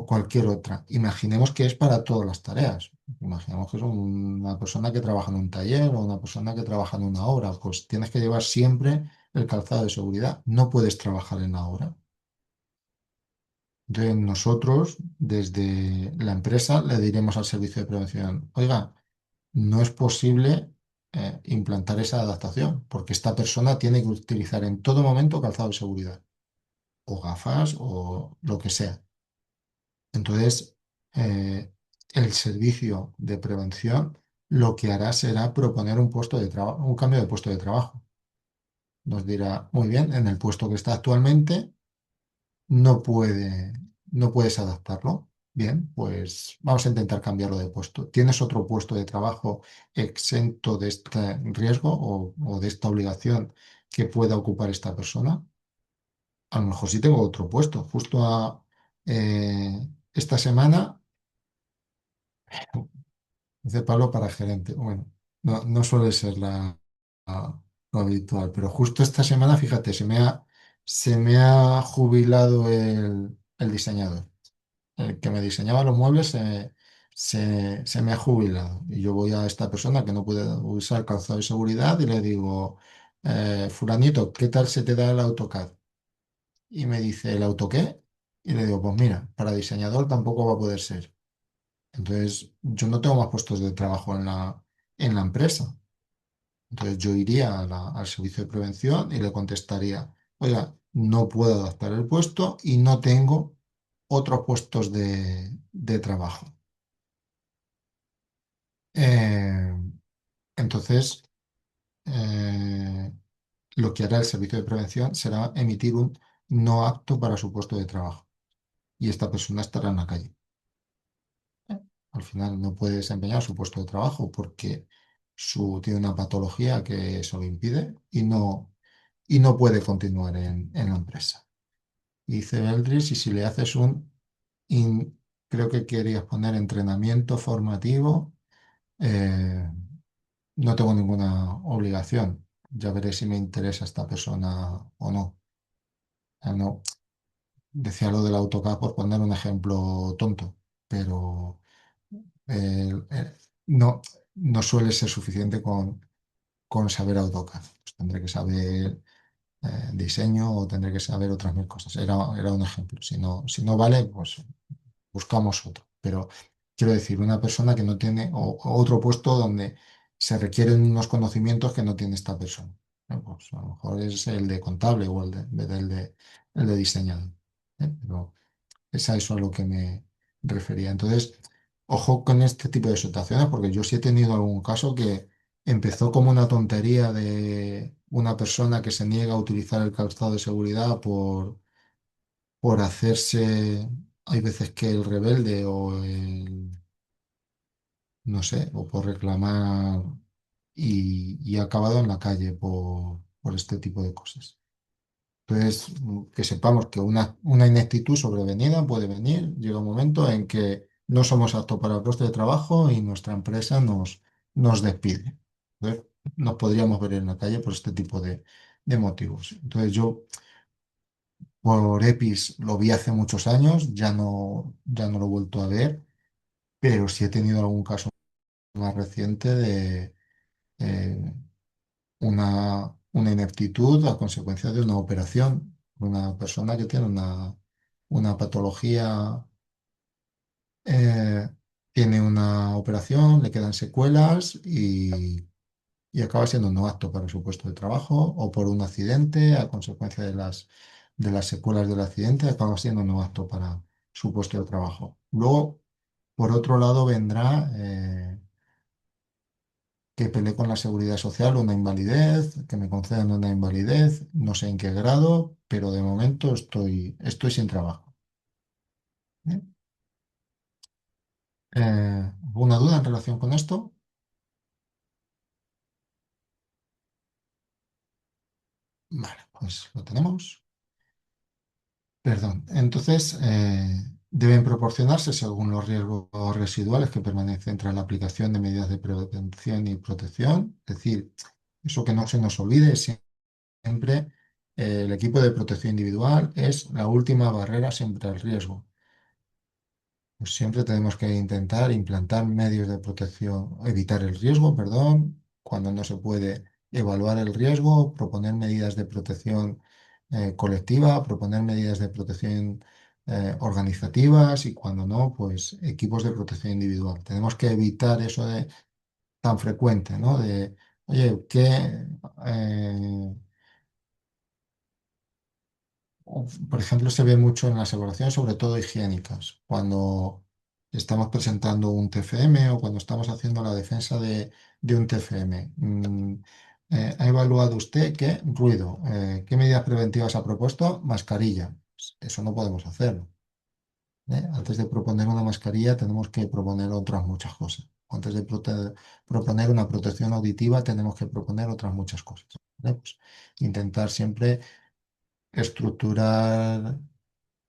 cualquier otra? Imaginemos que es para todas las tareas. Imaginemos que es una persona que trabaja en un taller o una persona que trabaja en una obra. Pues tienes que llevar siempre el calzado de seguridad. No puedes trabajar en la obra. Entonces nosotros, desde la empresa, le diremos al servicio de prevención, oiga, no es posible implantar esa adaptación, porque esta persona tiene que utilizar en todo momento calzado de seguridad, o gafas, o lo que sea. Entonces, el servicio de prevención lo que hará será proponer un cambio de puesto de trabajo. Nos dirá, muy bien, en el puesto que está actualmente no puede, no puedes adaptarlo. Bien, pues vamos a intentar cambiarlo de puesto. ¿Tienes otro puesto de trabajo exento de este riesgo o de esta obligación que pueda ocupar esta persona? A lo mejor sí tengo otro puesto. Esta semana hice palo para gerente. Bueno, no suele ser lo habitual, pero justo esta semana, fíjate, se me ha jubilado el diseñador. El que me diseñaba los muebles se me ha jubilado. Y yo voy a esta persona que no puede usar calzado de seguridad y le digo, fulanito, ¿qué tal se te da el AutoCAD? Y me dice, ¿el auto qué? Y le digo, pues mira, para diseñador tampoco va a poder ser. Entonces, yo no tengo más puestos de trabajo en la empresa. Entonces, yo iría al servicio de prevención y le contestaría, oiga, no puedo adaptar el puesto y no tengo otros puestos de trabajo. Eh, entonces, eh, lo que hará el servicio de prevención será emitir un no apto para su puesto de trabajo y esta persona estará en la calle. Al final no puede desempeñar su puesto de trabajo porque tiene una patología que eso lo impide y no puede continuar en la empresa. Y dice Eldris, y si le haces creo que querías poner entrenamiento formativo, eh, no tengo ninguna obligación. Ya veré si me interesa esta persona o no. No, decía lo del AutoCAD por poner un ejemplo tonto, pero no, no suele ser suficiente con saber AutoCAD. Pues tendré que saber diseño o tendré que saber otras mil cosas. Era un ejemplo. Si no vale, pues buscamos otro. Pero quiero decir, una persona que no tiene, o otro puesto donde se requieren unos conocimientos que no tiene esta persona. Pues a lo mejor es el de contable o el de diseñador. Pero es a eso a lo que me refería. Entonces, ojo con este tipo de situaciones, porque yo sí he tenido algún caso que empezó como una tontería de una persona que se niega a utilizar el calzado de seguridad por hacerse, hay veces que el rebelde o el, no sé, o por reclamar y ha acabado en la calle por este tipo de cosas. Entonces, que sepamos que una ineptitud sobrevenida puede venir, llega un momento en que no somos aptos para el puesto de trabajo y nuestra empresa nos despide. Entonces, nos podríamos ver en la calle por este tipo de motivos. Entonces, yo por EPIs lo vi hace muchos años, ya no lo he vuelto a ver, pero sí he tenido algún caso más reciente de eh, una ineptitud a consecuencia de una operación. Una persona que tiene una patología, eh, tiene una operación, le quedan secuelas y acaba siendo no apto para su puesto de trabajo o por un accidente, a consecuencia de las secuelas del accidente, acaba siendo no apto para su puesto de trabajo. Luego, por otro lado, vendrá que peleé con la Seguridad Social una invalidez, que me concedan una invalidez, no sé en qué grado, pero de momento estoy sin trabajo. ¿Eh? ¿Alguna duda en relación con esto? Vale, pues lo tenemos. Perdón. Entonces, deben proporcionarse según los riesgos residuales que permanecen tras la aplicación de medidas de prevención y protección. Es decir, eso que no se nos olvide, siempre el equipo de protección individual es la última barrera siempre al riesgo. Pues siempre tenemos que intentar implantar medios de protección, evitar el riesgo, perdón, cuando no se puede evaluar el riesgo, proponer medidas de protección colectiva, proponer medidas de protección organizativas y cuando no, pues equipos de protección individual. Tenemos que evitar eso de tan frecuente, ¿no? De, oye, eh, por ejemplo, se ve mucho en las evaluaciones, sobre todo higiénicas, cuando estamos presentando un TFM o cuando estamos haciendo la defensa de un TFM. ¿Ha evaluado usted qué ruido? ¿Qué medidas preventivas ha propuesto? Mascarilla. Pues eso no podemos hacerlo. Antes de proponer una mascarilla tenemos que proponer otras muchas cosas. Antes de proponer una protección auditiva tenemos que proponer otras muchas cosas. ¿Vale? Pues intentar siempre estructurar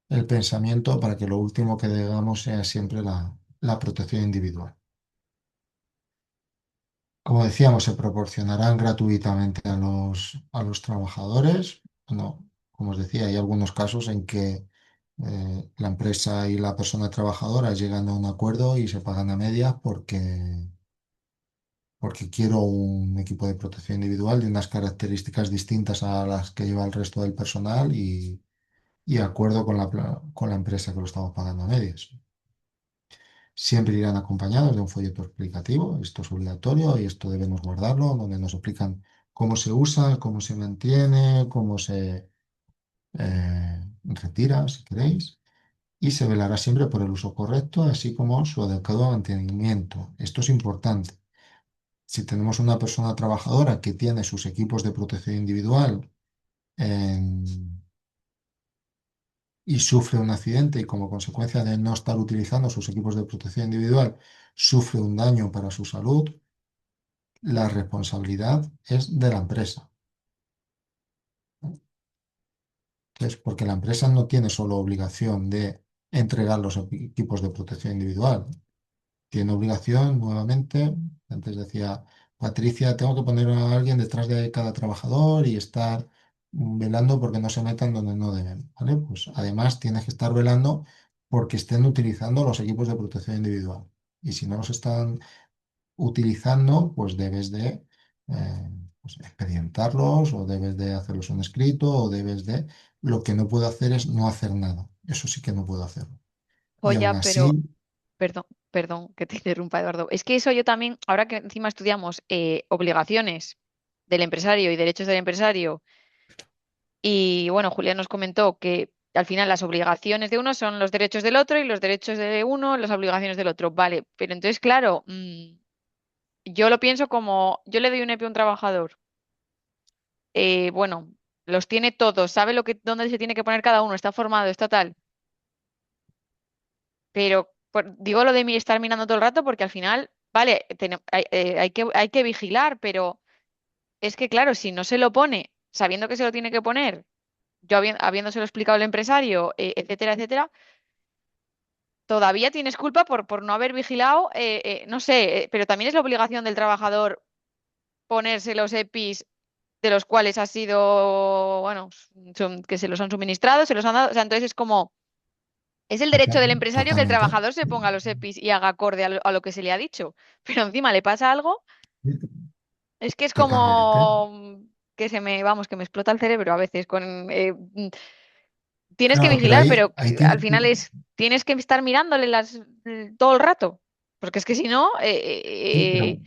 el pensamiento para que lo último que digamos sea siempre la protección individual. Como decíamos, se proporcionarán gratuitamente a los trabajadores. Bueno, como os decía, hay algunos casos en que la empresa y la persona trabajadora llegan a un acuerdo y se pagan a medias porque quiero un equipo de protección individual de unas características distintas a las que lleva el resto del personal y acuerdo con la empresa que lo estamos pagando a medias. Siempre irán acompañados de un folleto explicativo, esto es obligatorio y esto debemos guardarlo, donde nos explican cómo se usa, cómo se mantiene, cómo se retira, si queréis, y se velará siempre por el uso correcto, así como su adecuado mantenimiento. Esto es importante. Si tenemos una persona trabajadora que tiene sus equipos de protección individual en y sufre un accidente y como consecuencia de no estar utilizando sus equipos de protección individual, sufre un daño para su salud, la responsabilidad es de la empresa. Entonces, porque la empresa no tiene solo obligación de entregar los equipos de protección individual, tiene obligación, nuevamente, antes decía Patricia, tengo que poner a alguien detrás de cada trabajador y estar velando porque no se metan donde no deben, ¿vale? Pues además tienes que estar velando porque estén utilizando los equipos de protección individual. Y si no los están utilizando, pues debes de eh, pues, expedientarlos o debes de hacerlos un escrito o debes de... Lo que no puedo hacer es no hacer nada. Eso sí que no puedo hacerlo. Y aún Joya, pero así... perdón, perdón que te interrumpa, Eduardo. Es que eso yo también, ahora que encima estudiamos obligaciones del empresario y derechos del empresario, y bueno, Julián nos comentó que al final las obligaciones de uno son los derechos del otro y los derechos de uno, las obligaciones del otro. Vale, pero entonces, claro, yo lo pienso como, yo le doy un EPI a un trabajador, bueno, los tiene todos, sabe dónde se tiene que poner cada uno, está formado, está tal, pero digo lo de estar mirando todo el rato porque al final, vale, hay que vigilar, pero es que claro, si no se lo pone sabiendo que se lo tiene que poner, yo habiéndoselo explicado al empresario, etcétera, etcétera, todavía tienes culpa por no haber vigilado, no sé, pero también es la obligación del trabajador ponerse los EPIs de los cuales ha sido, bueno, que se los han suministrado, se los han dado, o sea, entonces es como, es el derecho del empresario que el Totalmente. trabajador se ponga los EPIs y haga acorde a lo que se le ha dicho, pero encima le pasa algo, es que es Totalmente. como que vamos, que me explota el cerebro a veces tienes que Claro, pero vigilar, ahí, pero ahí al tienes final tienes que estar mirándole todo el rato, porque es que si no, sí,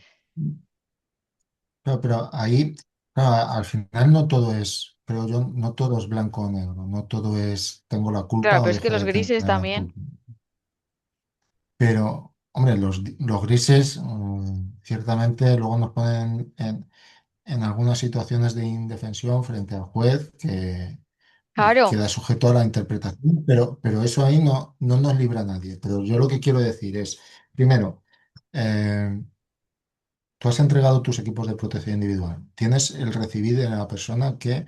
pero ahí, claro, al final no todo es, creo yo, no todo es blanco o negro, no todo es tengo la claro, culpa o pero es que dejo los de tener grises la también, culpa. Pero, hombre, los grises, ciertamente luego nos ponen en algunas situaciones de indefensión frente al juez y claro, queda sujeto a la interpretación, pero eso ahí no nos libra a nadie. Pero yo lo que quiero decir es, primero, eh, tú has entregado tus equipos de protección individual. Tienes el recibido de la persona que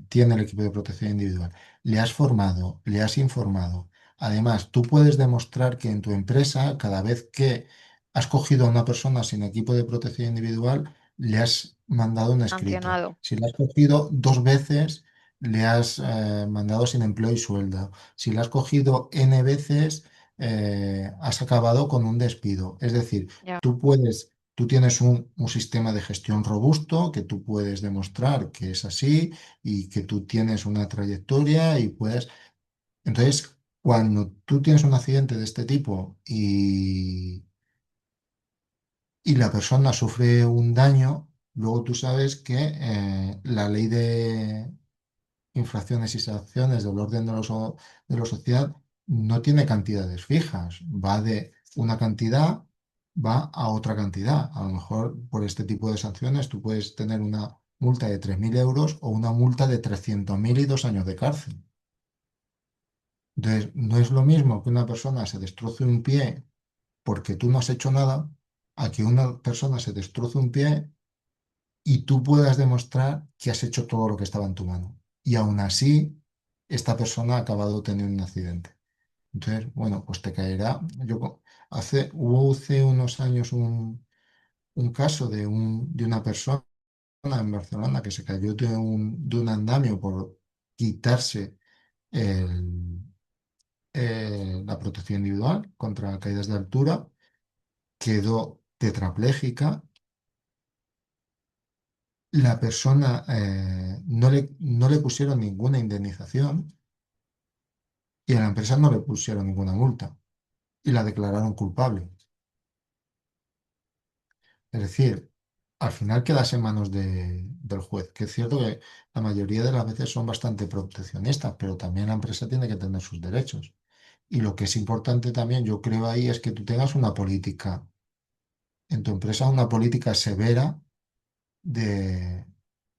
tiene el equipo de protección individual. Le has formado, le has informado. Además, tú puedes demostrar que en tu empresa, cada vez que has cogido a una persona sin equipo de protección individual, le has mandado un escrito. sancionado, Si le has cogido 2 veces, le has mandado sin empleo y sueldo. Si le has cogido N veces, has acabado con un despido. Es decir, ya, tú tienes un sistema de gestión robusto que tú puedes demostrar que es así y que tú tienes una trayectoria y puedes... Entonces, cuando tú tienes un accidente de este tipo y la persona sufre un daño, luego tú sabes que la ley de infracciones y sanciones del orden de lo social no tiene cantidades fijas, va de una cantidad, va a otra cantidad. A lo mejor por este tipo de sanciones tú puedes tener una multa de 3.000 euros o una multa de 300.000 y 2 años de cárcel. Entonces, no es lo mismo que una persona se destroce un pie porque tú no has hecho nada, a que una persona se destroce un pie y tú puedas demostrar que has hecho todo lo que estaba en tu mano. Y aún así, esta persona ha acabado teniendo un accidente. Entonces, bueno, pues te caerá. Hubo hace unos años un caso de una persona en Barcelona que se cayó de un andamio por quitarse el- la protección individual contra caídas de altura, quedó tetrapléjica. La persona no le pusieron ninguna indemnización y a la empresa no le pusieron ninguna multa y la declararon culpable. Es decir, al final quedas en manos del juez, que es cierto que la mayoría de las veces son bastante proteccionistas, pero también la empresa tiene que tener sus derechos. Y lo que es importante también, yo creo ahí, es que tú tengas una política en tu empresa, una política severa de,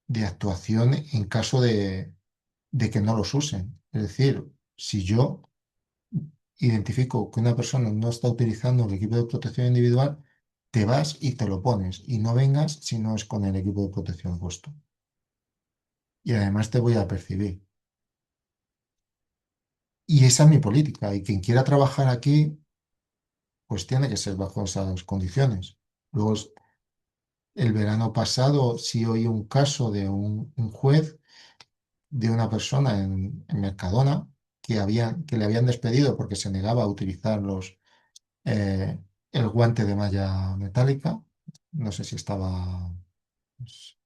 de actuación en caso de que no los usen. Es decir, si yo identifico que una persona no está utilizando el equipo de protección individual, te vas y te lo pones y no vengas si no es con el equipo de protección puesto. Y además te voy a percibir. Y esa es mi política. Y quien quiera trabajar aquí, pues tiene que ser bajo esas condiciones. Luego, el verano pasado sí oí un caso de un juez de una persona en Mercadona que le habían despedido porque se negaba a utilizar eh, el guante de malla metálica. No sé si estaba pues,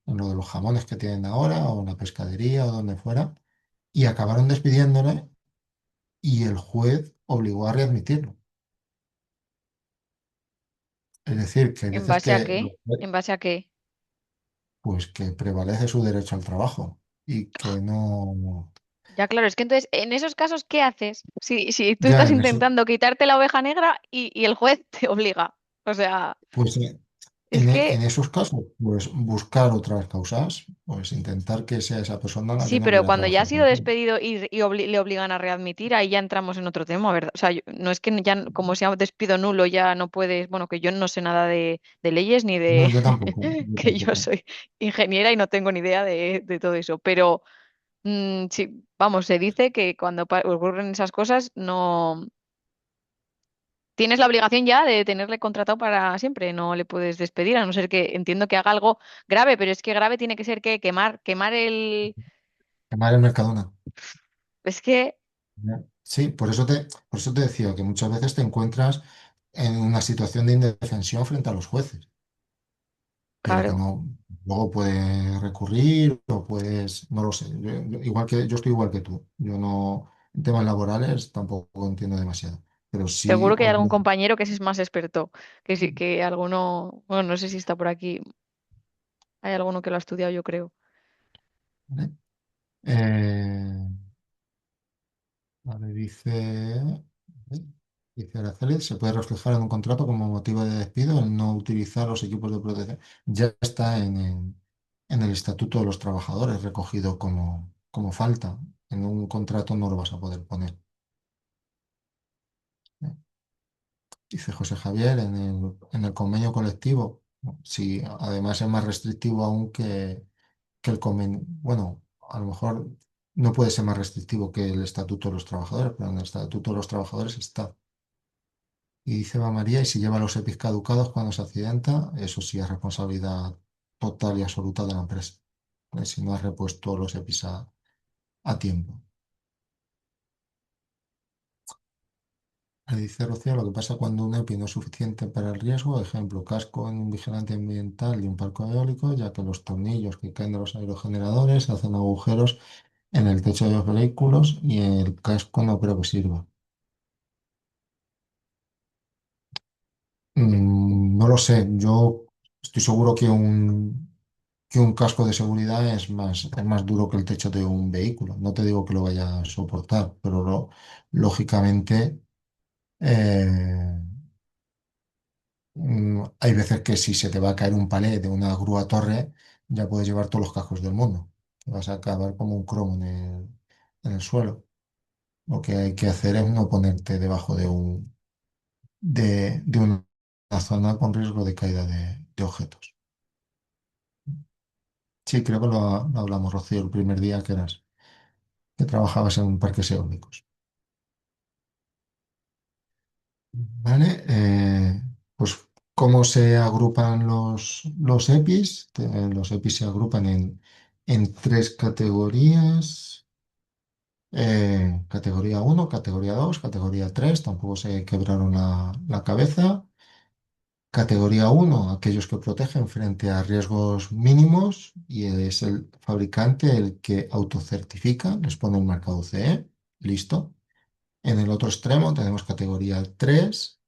en lo de los jamones que tienen ahora o en la pescadería o donde fuera. Y acabaron despidiéndole y el juez obligó a readmitirlo. Es decir, que hay ¿en veces base a que, qué? ¿En base a qué? pues, que prevalece su derecho al trabajo y que no... Ya, claro, es que entonces, en esos casos, ¿qué haces? Si tú Ya estás en eso, intentando quitarte la oveja negra y el juez te obliga. O sea, Pues es en que esos casos, pues buscar otras causas, pues intentar que sea esa persona la que sí, no pero quiera cuando ya ha trabajar sido contigo. despedido y le obligan a readmitir, ahí ya entramos en otro tema, ¿verdad? O sea, no es que ya como sea despido nulo ya no puedes, bueno, que yo no sé nada de leyes ni No, de yo tampoco, yo que yo tampoco. soy ingeniera y no tengo ni idea de todo eso, pero sí, vamos, se dice que cuando ocurren esas cosas no tienes la obligación ya de tenerle contratado para siempre, no le puedes despedir, a no ser que entiendo que haga algo grave, pero es que grave tiene que ser que quemar el... Quemar el Mercadona. Es que, Ya. Sí, por eso te decía que muchas veces te encuentras en una situación de indefensión frente a los jueces, pero que claro, no, luego puedes recurrir o puedes, no lo sé. Igual que yo estoy igual que tú. Yo no, en temas laborales tampoco entiendo demasiado, pero sí, seguro que hay algún compañero que es más experto, que sí, que alguno, bueno, no sé si está por aquí, hay alguno que lo ha estudiado, yo creo. ¿vale? Eh, vale, dice Araceli, se puede reflejar en un contrato como motivo de despido el no utilizar los equipos de protección. Ya está en el Estatuto de los Trabajadores recogido como falta. En un contrato no lo vas a poder poner. ¿Eh? Dice José Javier, en el convenio colectivo, ¿no? Si además es más restrictivo aún que el convenio. Bueno, a lo mejor no puede ser más restrictivo que el Estatuto de los Trabajadores, pero en el Estatuto de los Trabajadores está. Y dice va María, y si lleva los EPIs caducados cuando se accidenta, eso sí es responsabilidad total y absoluta de la empresa. Si no has repuesto los EPIs a tiempo. Le dice Rocío, lo que pasa cuando un EPI no es suficiente para el riesgo, ejemplo, casco en un vigilante ambiental y un parque eólico, ya que los tornillos que caen de los aerogeneradores hacen agujeros en el techo de los vehículos y el casco no creo que sirva. No lo sé, yo estoy seguro que un casco de seguridad es más duro que el techo de un vehículo. No te digo que lo vaya a soportar, pero lógicamente eh, hay veces que si se te va a caer un palé de una grúa torre, ya puedes llevar todos los cascos del mundo. Te vas a acabar como un cromo en el suelo. Lo que hay que hacer es no ponerte debajo de una zona con riesgo de caída de objetos. Sí, creo que lo hablamos, Rocío, el primer día que trabajabas en parques eólicos. ¿Vale? Pues, ¿cómo se agrupan los EPIs? Los EPIs se agrupan en tres categorías. Categoría uno, categoría 2, categoría 3. Tampoco se quebraron la cabeza. Categoría uno, aquellos que protegen frente a riesgos mínimos y es el fabricante el que autocertifica, les pone el marcado CE, listo. En el otro extremo tenemos categoría 3,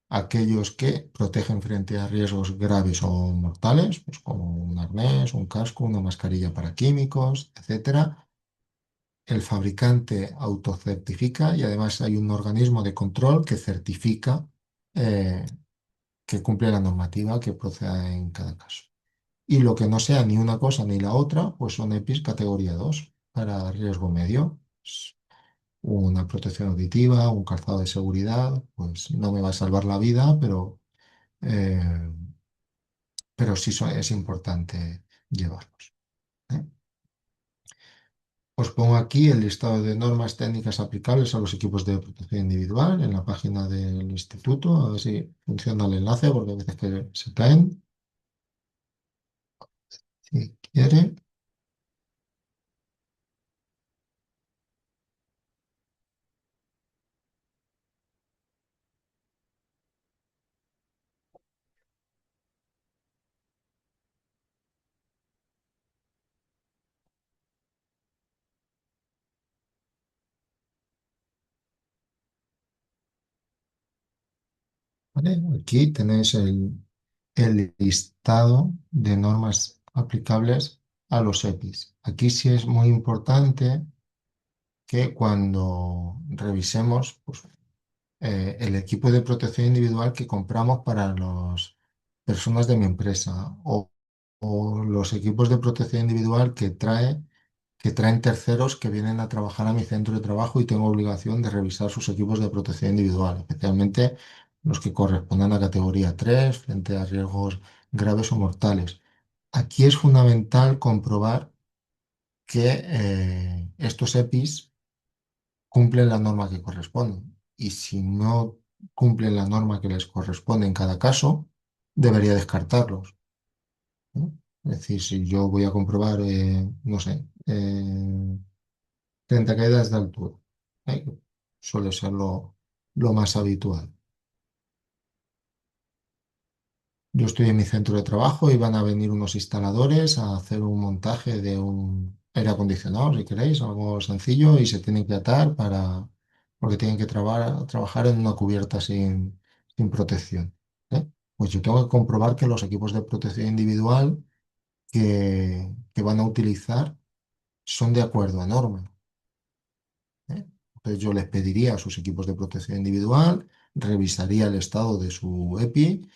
aquellos que protegen frente a riesgos graves o mortales, pues como un arnés, un casco, una mascarilla para químicos, etcétera. El fabricante autocertifica y además hay un organismo de control que certifica eh, que cumple la normativa que proceda en cada caso. Y lo que no sea ni una cosa ni la otra, pues son EPIs categoría 2 para riesgo medio. Pues, una protección auditiva, un calzado de seguridad, pues no me va a salvar la vida, eh, pero sí es importante llevarlos. ¿Eh? Os pongo aquí el listado de normas técnicas aplicables a los equipos de protección individual en la página del instituto, a ver si funciona el enlace, porque a veces que se caen. Si quiere. ¿Vale? Aquí tenéis el listado de normas aplicables a los EPIs. Aquí sí es muy importante que cuando revisemos, pues el equipo de protección individual que compramos para las personas de mi empresa o los equipos de protección individual que traen terceros que vienen a trabajar a mi centro de trabajo y tengo obligación de revisar sus equipos de protección individual, especialmente los que correspondan a categoría 3 frente a riesgos graves o mortales. Aquí es fundamental comprobar que estos EPIs cumplen la norma que corresponde. Y si no cumplen la norma que les corresponde en cada caso, debería descartarlos, ¿no? Es decir, si yo voy a comprobar, no sé, 30 caídas de altura, ¿eh? Suele ser lo más habitual. Yo estoy en mi centro de trabajo y van a venir unos instaladores a hacer un montaje de un aire acondicionado, si queréis, algo sencillo, y se tienen que atar porque tienen que trabajar en una cubierta sin protección, ¿eh? Pues yo tengo que comprobar que los equipos de protección individual que van a utilizar son de acuerdo a norma, ¿eh? Entonces yo les pediría a sus equipos de protección individual, revisaría el estado de su EPI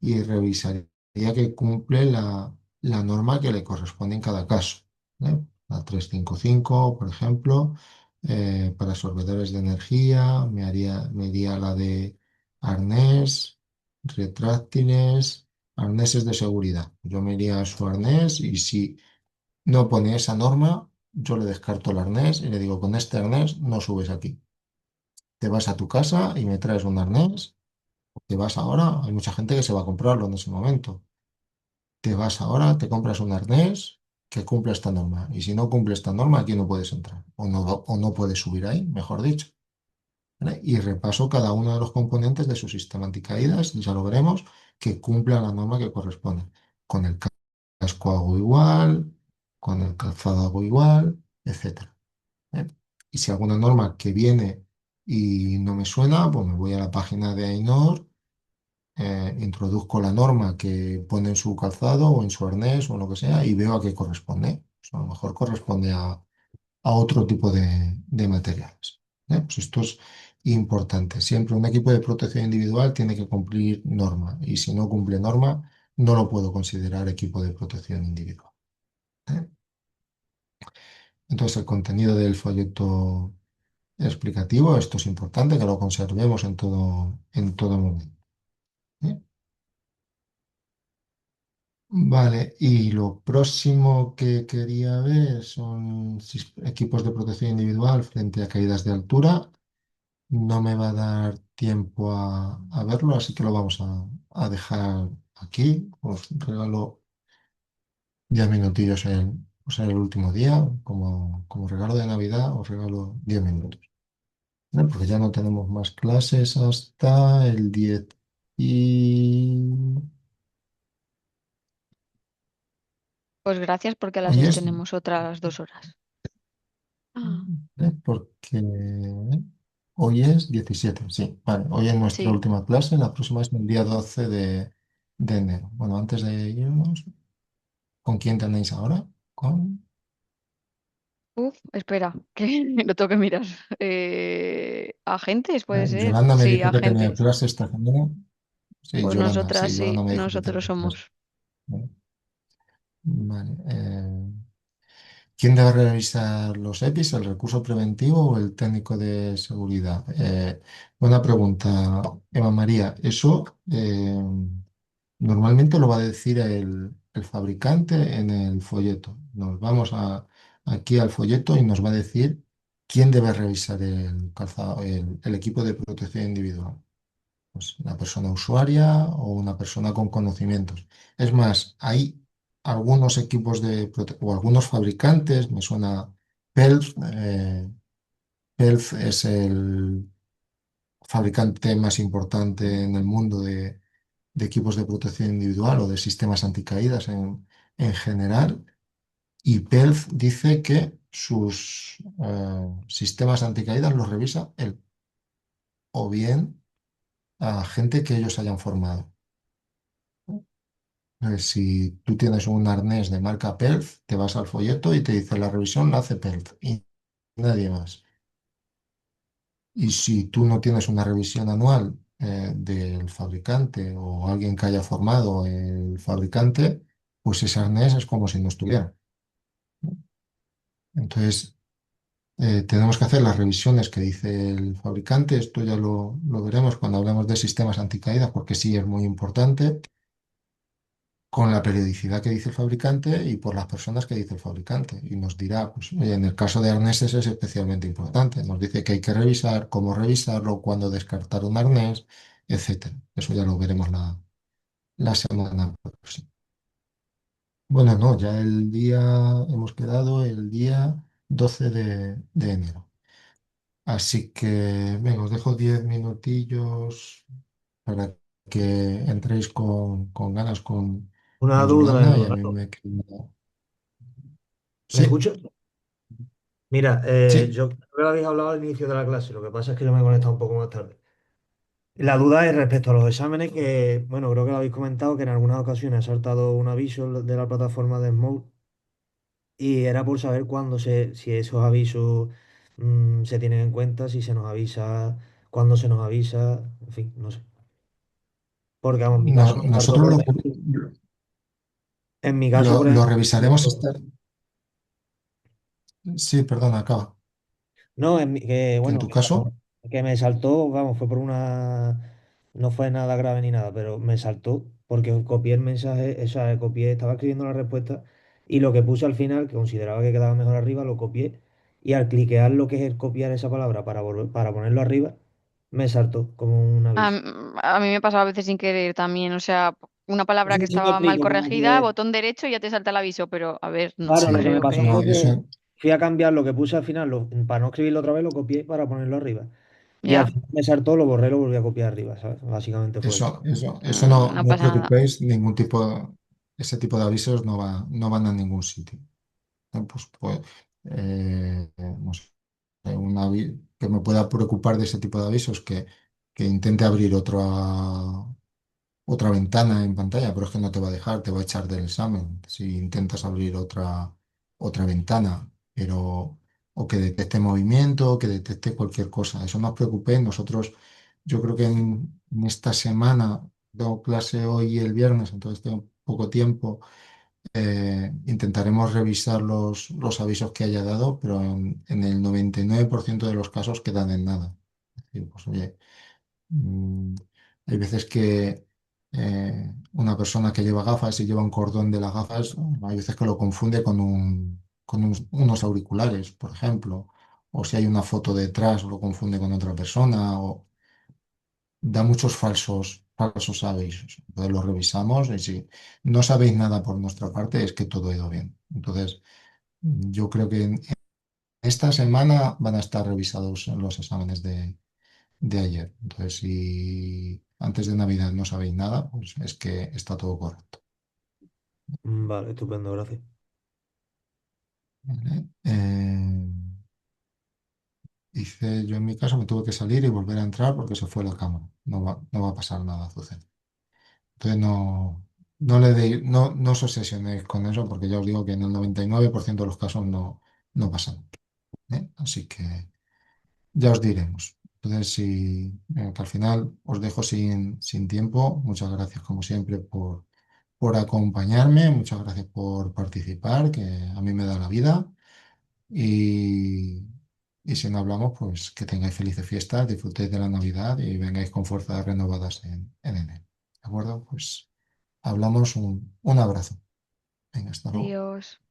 y revisaría que cumple la norma que le corresponde en cada caso, ¿eh? La 355, por ejemplo, para absorbedores de energía, me iría la de arnés, retráctiles, arneses de seguridad. Yo me iría a su arnés y si no pone esa norma, yo le descarto el arnés y le digo, con este arnés no subes aquí. Te vas a tu casa y me traes un arnés, te vas ahora, hay mucha gente que se va a comprarlo en ese momento. Te vas ahora, te compras un arnés que cumple esta norma. Y si no cumple esta norma, aquí no puedes entrar. O no puedes subir ahí, mejor dicho. ¿Vale? Y repaso cada uno de los componentes de su sistema anticaídas, y ya lo veremos, que cumpla la norma que corresponde. Con el casco hago igual, con el calzado hago igual, etcétera, ¿eh? Y si alguna norma que viene y no me suena, pues me voy a la página de AENOR, introduzco la norma que pone en su calzado o en su arnés o lo que sea y veo a qué corresponde. Pues a lo mejor corresponde a otro tipo de materiales, ¿eh? Pues esto es importante. Siempre un equipo de protección individual tiene que cumplir norma y si no cumple norma, no lo puedo considerar equipo de protección individual, ¿eh? Entonces, el contenido del folleto explicativo, esto es importante que lo conservemos en todo momento, ¿eh? Vale, y lo próximo que quería ver son equipos de protección individual frente a caídas de altura. No me va a dar tiempo a verlo, así que lo vamos a dejar aquí. Os regalo 10 minutillos en el último día. Como regalo de Navidad, os regalo 10 minutos, ¿eh? Porque ya no tenemos más clases hasta el 10 y... Pues gracias porque a las Hoy 6 es, tenemos otras 2 horas. Ah, porque hoy es 17, sí, vale. Hoy es nuestra sí. última clase, la próxima es el día 12 de enero. Bueno, antes de irnos, ¿con quién tenéis ahora? Con Uf, espera, que lo tengo que mirar. ¿Agentes puede ser? Yolanda me Sí, dijo que tenía agentes. clase esta semana. Sí, Pues Yolanda, nosotras sí, sí, Yolanda me dijo que nosotros tenía clase. somos. Vale. Vale, ¿quién debe revisar los EPIs, el recurso preventivo o el técnico de seguridad? Buena pregunta, Eva María. Eso normalmente lo va a decir el fabricante en el folleto. Nos vamos aquí al folleto y nos va a decir quién debe revisar el calzado, el equipo de protección individual. Pues una persona usuaria o una persona con conocimientos. Es más, hay algunos equipos o algunos fabricantes, me suena PELF, PELF es el fabricante más importante en el mundo de equipos de protección individual o de sistemas anticaídas en general, y PELF dice que sus sistemas anticaídas los revisa él o bien a gente que ellos hayan formado. Si tú tienes un arnés de marca PELF, te vas al folleto y te dice la revisión la hace PELF y nadie más. Y si tú no tienes una revisión anual del fabricante o alguien que haya formado el fabricante, pues ese arnés es como si no estuviera. Entonces, tenemos que hacer las revisiones que dice el fabricante. Esto ya lo veremos cuando hablemos de sistemas anticaídas, porque sí es muy importante, con la periodicidad que dice el fabricante y por las personas que dice el fabricante. Y nos dirá, pues, oye, en el caso de arneses es especialmente importante. Nos dice que hay que revisar, cómo revisarlo, cuándo descartar un arnés, etcétera. Eso ya lo veremos la semana próxima. Bueno, no, ya hemos quedado el día 12 de enero. Así que, venga, os dejo 10 minutillos para que entréis con ganas Una con duda, Juliana y a mí Eduardo. me queda... ¿Me Sí, escuchas? Mira, sí, yo creo que lo habéis hablado al inicio de la clase, lo que pasa es que yo me he conectado un poco más tarde. La duda es respecto a los exámenes, que, bueno, creo que lo habéis comentado, que en algunas ocasiones ha saltado un aviso de la plataforma de Smoke y era por saber si esos avisos se tienen en cuenta, si se nos avisa, cuándo se nos avisa, en fin, no sé. Porque, vamos, en mi caso me saltó, nosotros por ejemplo, en mi caso, por lo ejemplo, revisaremos Sí, perdona, acaba. no, Que en bueno, tu caso, que me saltó, vamos, fue por una, no fue nada grave ni nada, pero me saltó porque copié el mensaje, o sea, copié, estaba escribiendo la respuesta y lo que puse al final, que consideraba que quedaba mejor arriba, lo copié y al cliquear lo que es el copiar esa palabra para ponerlo arriba, me saltó como un aviso. A mí me pasaba a veces sin querer también, o sea, una No palabra sé que si me estaba mal explico, como corregida, que, botón derecho y ya te salta el aviso, pero a ver, no claro, lo que sí, me creo pasó no, fue que... que fui a cambiar lo que puse al final, para no escribirlo otra vez, lo copié para ponerlo arriba. Y al Ya, final me saltó, lo borré, lo volví a copiar arriba, ¿sabes? Básicamente fue eso. eso no, no no os pasa nada. preocupéis, ese tipo de avisos no van a ningún sitio. Pues, no sé, que me pueda preocupar de ese tipo de avisos, que intente abrir otra ventana en pantalla, pero es que no te va a dejar, te va a echar del examen si intentas abrir otra ventana, pero o que detecte movimiento, o que detecte cualquier cosa. Eso no os preocupéis, nosotros, yo creo que en esta semana, tengo clase hoy y el viernes, entonces tengo poco tiempo, intentaremos revisar los avisos que haya dado, pero en el 99% de los casos quedan en nada. Es decir, pues oye, Mm, hay veces que una persona que lleva gafas y lleva un cordón de las gafas, hay veces que lo confunde unos auriculares, por ejemplo, o si hay una foto detrás, lo confunde con otra persona, o da muchos falsos avisos. Entonces lo revisamos y si no sabéis nada por nuestra parte, es que todo ha ido bien. Entonces, yo creo que en esta semana van a estar revisados los exámenes de ayer. Entonces, si antes de Navidad no sabéis nada, pues es que está todo correcto. Vale, estupendo, gracias. ¿Vale? Hice yo en mi caso, me tuve que salir y volver a entrar porque se fue la cámara. No va a pasar nada, Azucena. Entonces, no os obsesionéis con eso porque ya os digo que en el 99% de los casos no pasan. ¿Eh? Así que ya os diremos. Entonces, que al final os dejo sin tiempo. Muchas gracias, como siempre, por acompañarme. Muchas gracias por participar, que a mí me da la vida. Y, y si no hablamos, pues que tengáis felices fiestas, disfrutéis de la Navidad y vengáis con fuerzas renovadas en enero. ¿De acuerdo? Pues hablamos un abrazo. Venga, hasta luego. Adiós.